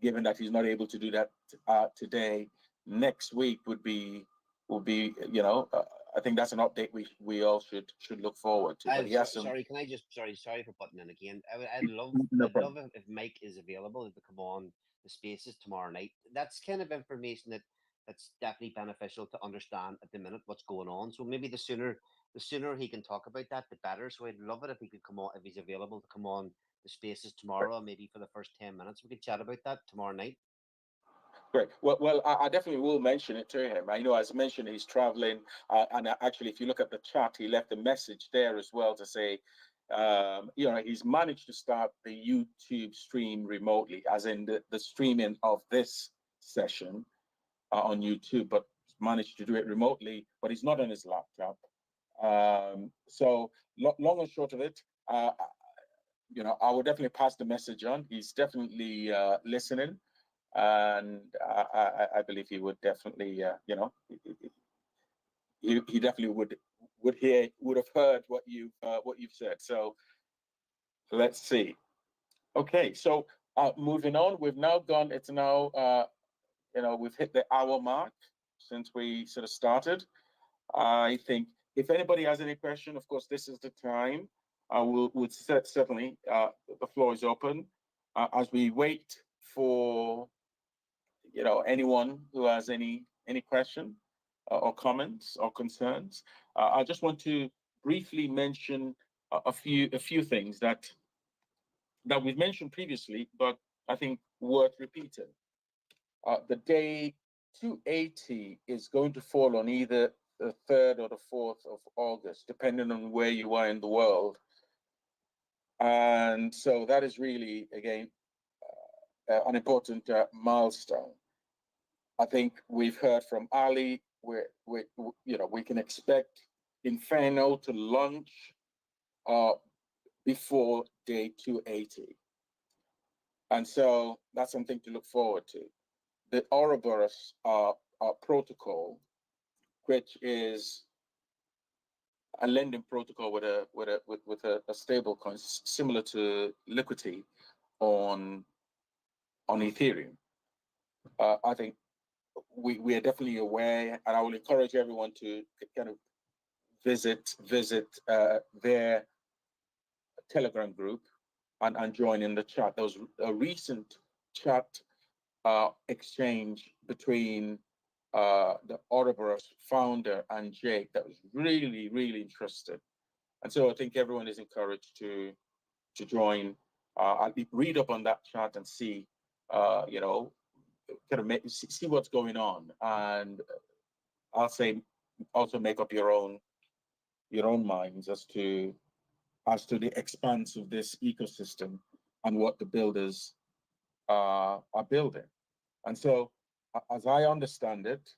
given that he's not able to do that today, next week would be, I think that's an update we all should look forward to. But sorry, can I just sorry for butting in again. I'd love if Mike is available to come on the spaces tomorrow night. That's kind of information that's definitely beneficial to understand at the minute what's going on. So maybe the sooner he can talk about that, the better. So I'd love it if he could come on, if he's available to come on the spaces tomorrow, maybe for the first 10 minutes. We could chat about that tomorrow night. Great. Well, I definitely will mention it to him. I know, as mentioned, he's traveling, and actually, if you look at the chat, he left a message there as well to say, he's managed to start the YouTube stream remotely, as in the streaming of this session on YouTube, but managed to do it remotely. But he's not on his laptop. So long and short of it, I will definitely pass the message on. He's definitely listening. And I believe he would definitely, he definitely would have heard what you've said. So let's see. Okay, so moving on, we've now gone. It's now, we've hit the hour mark since we sort of started. I think if anybody has any question, of course, this is the time. Would certainly the floor is open as we wait for anyone who has any question or comments or concerns. I just want to briefly mention a few things that we've mentioned previously, but I think worth repeating. The day 280 is going to fall on either the 3rd or the 4th of August, depending on where you are in the world. And so that is really, again, an important milestone. I think we've heard from Ali, we can expect Inferno to launch before day 280. And so that's something to look forward to. The Ouroboros protocol, which is a lending protocol with a stable coin similar to Liquidity on Ethereum. I think we are definitely aware, and I will encourage everyone to kind of visit their Telegram group and join in the chat. There was a recent chat exchange between the Ouroboros founder and Jake that was really, really interesting. And so I think everyone is encouraged to join. I'll read up on that chat and see, you know, kind of see what's going on, and I'll say also make up your own minds as to the expanse of this ecosystem and what the builders are building. And so, as I understand it,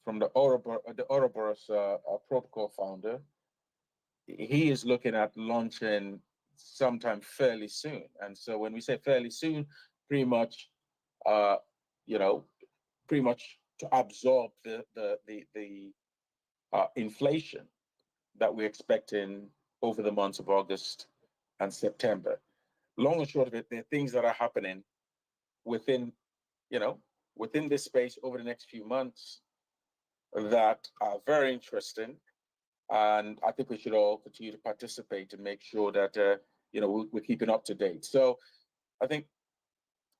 from the Ouroboros protocol founder, he is looking at launching sometime fairly soon. And so when we say fairly soon, pretty much, you know, pretty much to absorb the inflation that we're expecting over the months of August and September. Long and short of it, there are things that are happening within, you know, within this space over the next few months that are very interesting. And I think we should all continue to participate and make sure that, you know, we're keeping up to date. So I think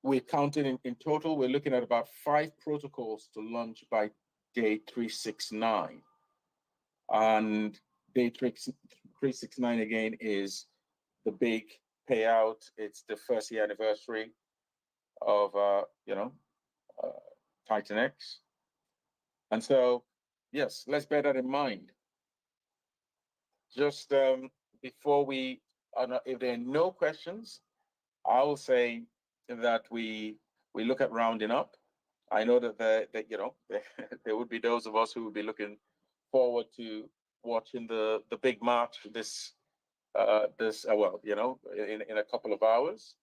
we're counting in total, we're looking at about 5 protocols to launch by day 369. And day 369 again is the big payout. It's the first year anniversary of, you know, TitanX. And so, yes, let's bear that in mind. Just before we, if there are no questions, I will say that we look at rounding up. I know that you know, there would be those of us who would be looking forward to watching the big match this well, you know, in a couple of hours.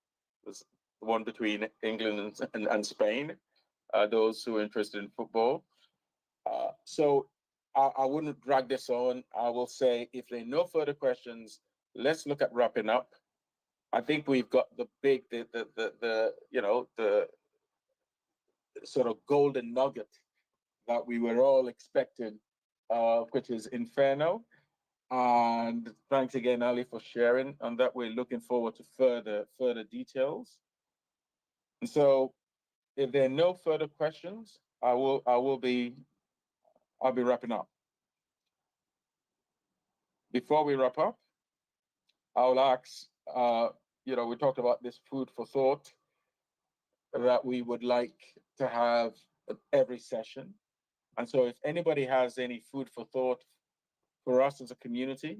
There's the one between England and Spain. Those who are interested in football. So I wouldn't drag this on. I will say, if there are no further questions, let's look at wrapping up. I think we've got the big, the you know, the sort of golden nugget that we were all expecting, which is Inferno. And thanks again, Ali, for sharing on that. We're looking forward to further details. And so, if there are no further questions, I'll be wrapping up. Before we wrap up, I'll ask, you know, we talked about this food for thought that we would like to have at every session. And so if anybody has any food for thought for us as a community,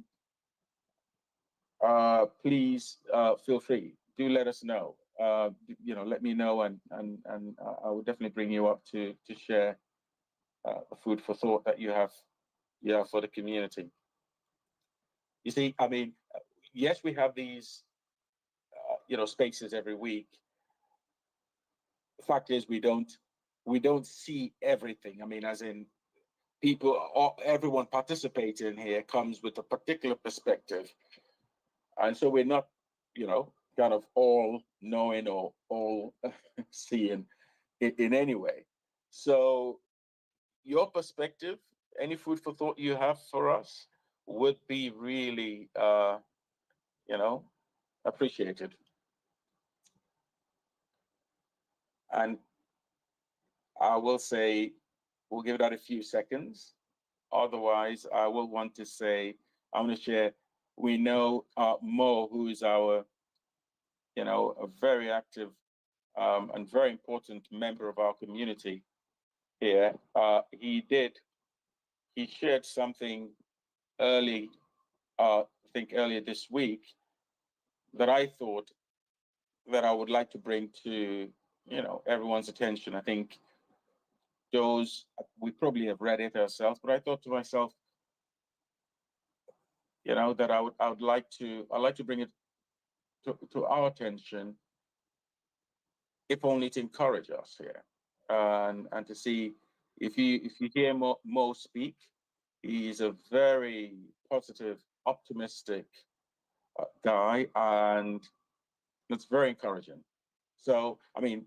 please feel free. Do let us know. You know, let me know, and I will definitely bring you up to share the food for thought that you have for the community. You see, I mean, yes, we have these, you know, spaces every week. The fact is, we don't see everything. I mean, as in people, everyone participating here comes with a particular perspective, and so we're not, you know, kind of all knowing or all seeing in any way. So, your perspective, any food for thought you have for us, would be really, you know, appreciated. And I will say, we'll give that a few seconds. Otherwise, I will want to say, I want to share, we know Mo, who is our, you know, a very active and very important member of our community here. He shared something early, I think earlier this week, that I thought that I would like to bring to, you know, everyone's attention. I think those, we probably have read it ourselves, but I thought to myself, you know, that I'd like to bring it to our attention, if only to encourage us here, and to see if you hear Mo speak, he's a very positive, optimistic guy, and it's very encouraging. So, I mean,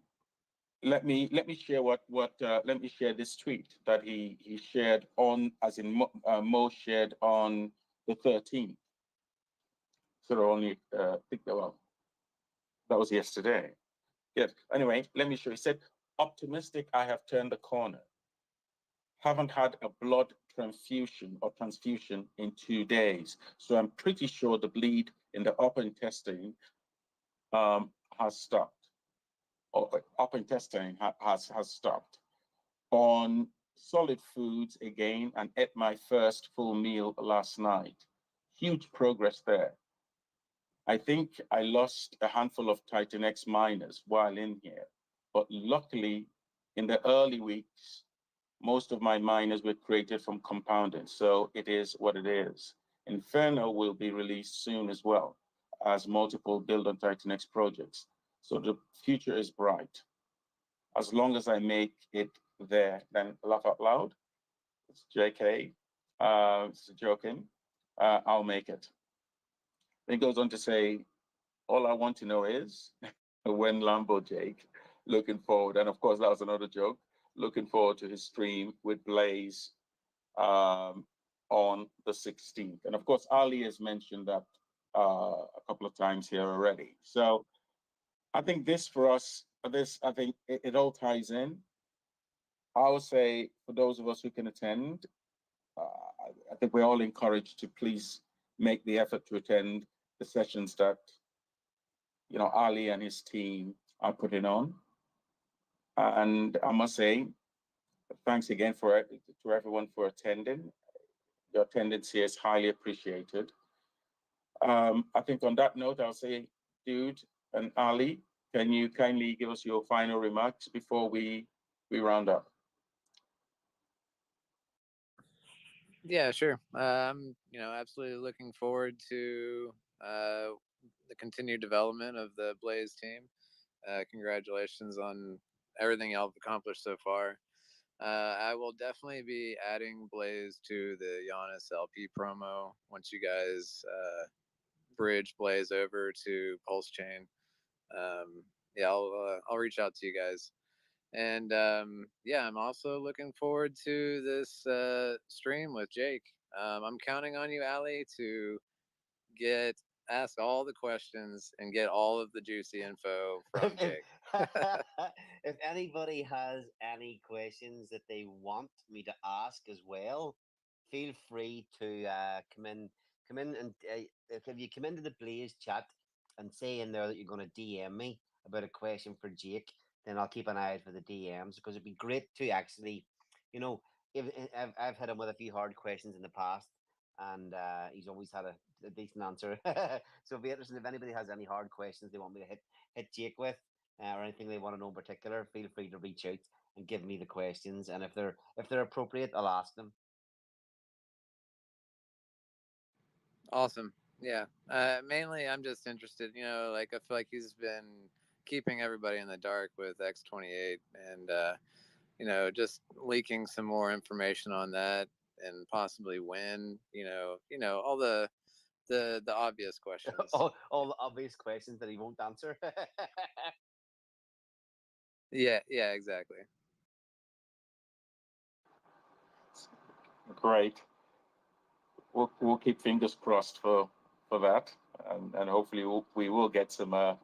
let me share let me share this tweet that he shared on, as in Mo shared on the 13th. So only think about That was yesterday. Yes. Anyway, let me show you. He said, optimistic, I have turned the corner. Haven't had a blood transfusion in 2 days. So I'm pretty sure the bleed in the upper intestine has stopped. Or upper intestine has stopped. On solid foods again, and ate my first full meal last night. Huge progress there. I think I lost a handful of TitanX miners while in here, but luckily in the early weeks, most of my miners were created from compounding, so it is what it is. Inferno will be released soon as well as multiple build on TitanX projects. So the future is bright. As long as I make it there, then laugh out loud. It's JK, it's joking. I'll make it. Then he goes on to say, all I want to know is when Lambo Jake, looking forward. And of course, that was another joke. Looking forward to his stream with Blaze on the 16th. And of course, Ali has mentioned that a couple of times here already. So I think this for us, I think it all ties in. I would say for those of us who can attend, I think we're all encouraged to please make the effort to attend the sessions that Ali and his team are putting on. And I must say, thanks again to everyone for attending. Your attendance here is highly appreciated. I think on that note, I'll say, Dude and Ali, can you kindly give us your final remarks before we round up? Yeah, sure. Absolutely looking forward to the continued development of the Blaze team. Congratulations on everything y'all have accomplished so far. I will definitely be adding Blaze to the Uniswap LP promo once you guys bridge Blaze over to Pulse Chain. I'll reach out to you guys. And I'm also looking forward to this stream with Jake. I'm counting on you, Ali, to ask all the questions and get all of the juicy info from Jake. If anybody has any questions that they want me to ask as well, feel free to come in and if you come into the Blaze chat and say in there that you're going to DM me about a question for Jake, then I'll keep an eye out for the DMs, because it'd be great to actually, if I've hit him with a few hard questions in the past, and he's always had a decent answer. So it'll be interesting if anybody has any hard questions they want me to hit Jake with, or anything they want to know in particular. Feel free to reach out and give me the questions, and if they're appropriate, I'll ask them. Awesome. Yeah. Mainly, I'm just interested. I feel like he's been keeping everybody in the dark with X.28, and just leaking some more information on that, and possibly when. All the obvious questions. all the obvious questions that he won't answer. Yeah, exactly. Great. We'll keep fingers crossed for that, and hopefully we will get some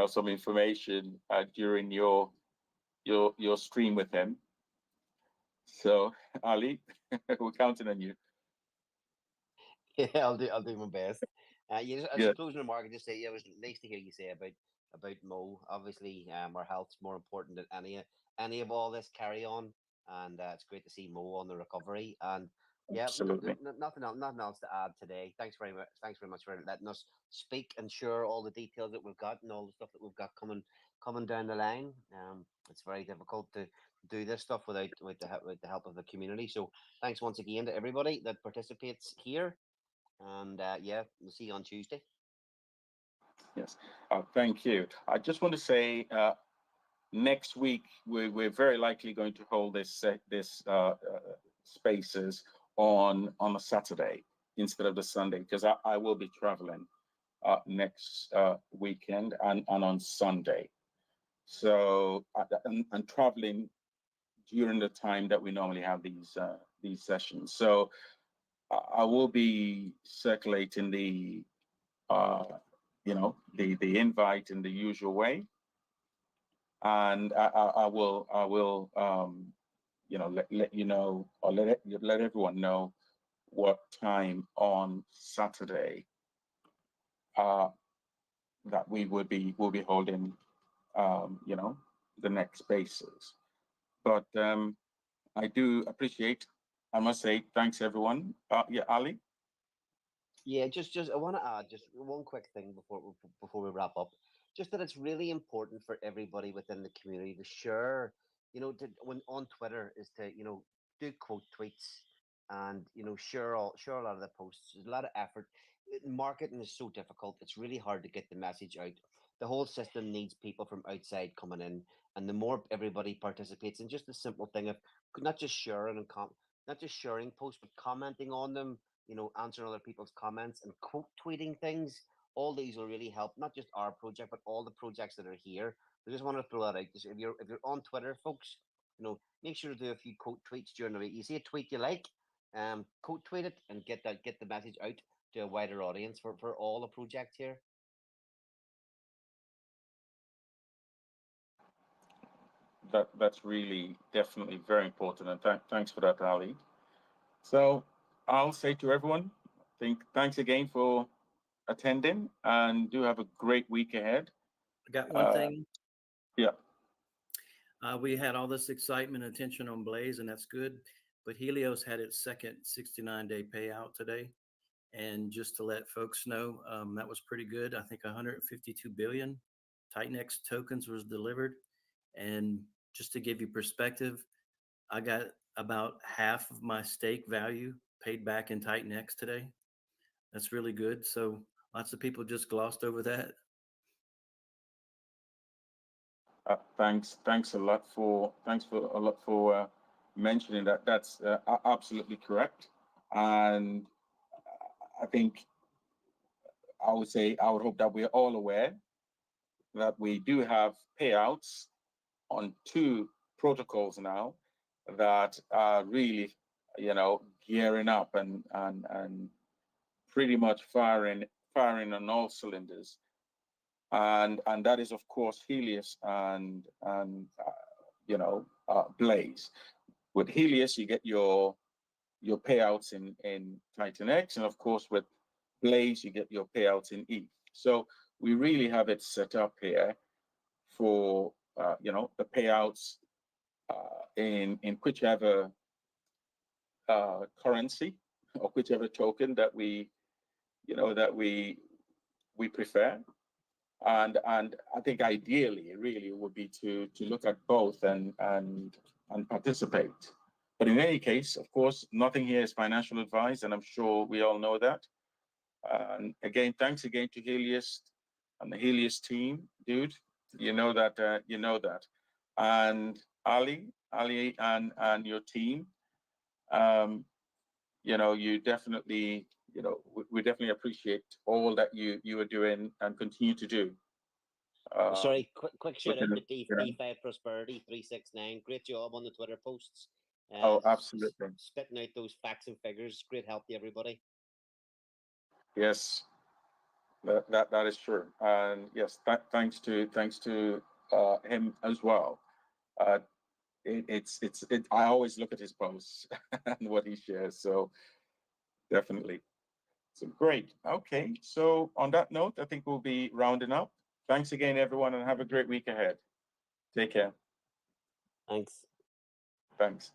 some information during your stream with him. So Ali, we're counting on you. Yeah, I'll do my best. As a closing remark, I just say it was nice to hear you say about Mo. Obviously, our health's more important than any of all this carry on, and it's great to see Mo on the recovery. And Absolutely. Nothing else to add today. Thanks very much for letting us speak and share all the details that we've got and all the stuff that we've got coming down the line. It's very difficult to do this stuff without the help of the community. So thanks once again to everybody that participates here. And we'll see you on Tuesday. Yes, thank you. I just want to say next week we're very likely going to hold this spaces on a Saturday instead of the Sunday, because I will be traveling next weekend and on Sunday. So and traveling during the time that we normally have these sessions. So I will be circulating the the invite in the usual way. And I will let you know, or let everyone know what time on Saturday that will be holding the next spaces. But I do appreciate, I must say, thanks everyone. Yeah, Ali. Yeah, just I want to add just one quick thing before we wrap up. Just that it's really important for everybody within the community to share, when on Twitter is to, do quote tweets and share a lot of the posts. There's a lot of effort. Marketing is so difficult. It's really hard to get the message out. The whole system needs people from outside coming in, and the more everybody participates in just the simple thing of not just sharing not just sharing posts, but commenting on them, answering other people's comments and quote tweeting things. All these will really help, not just our project, but all the projects that are here. I just want to throw that out. Just if you're on Twitter, folks, make sure to do a few quote tweets during the week. You see a tweet you like, quote tweet it and get the message out to a wider audience for all the projects here. That's really definitely very important, and thanks for that, Ali. So I'll say to everyone, thanks again for attending, and do have a great week ahead. I got one thing. Yeah. We had all this excitement and attention on Blaze, and that's good. But Helios had its second 69-day payout today. And just to let folks know, that was pretty good. I think 152 billion TitanX tokens was delivered. And just to give you perspective, I got about half of my stake value paid back in TitanX today. That's really good. So lots of people just glossed over that. Thanks a lot for mentioning that. That's absolutely correct. And I think I would hope that we're all aware that we do have payouts on 2 protocols now that are really, gearing up and pretty much firing on all cylinders. And that is, of course, Helios and Blaze. With Helios, you get your payouts in TitanX, and of course with Blaze, you get your payouts in ETH. So we really have it set up here for the payouts in whichever currency or whichever token that we prefer. And I think ideally, really, would be to look at both and participate. But in any case, of course, nothing here is financial advice, and I'm sure we all know that. And again, thanks again to Helios and the Helios team, dude. You know that. And Ali and your team. You definitely. We definitely appreciate all that you are doing and continue to do. Sorry, quick shout out to DeFi Prosperity 369. Great job on the Twitter posts. Absolutely. Spitting out those facts and figures. Great help to everybody. Yes, that is true. And yes, thanks to him as well. I always look at his posts and what he shares. So definitely. So great. Okay. So on that note, I think we'll be rounding up. Thanks again, everyone, and have a great week ahead. Take care. Thanks. Thanks.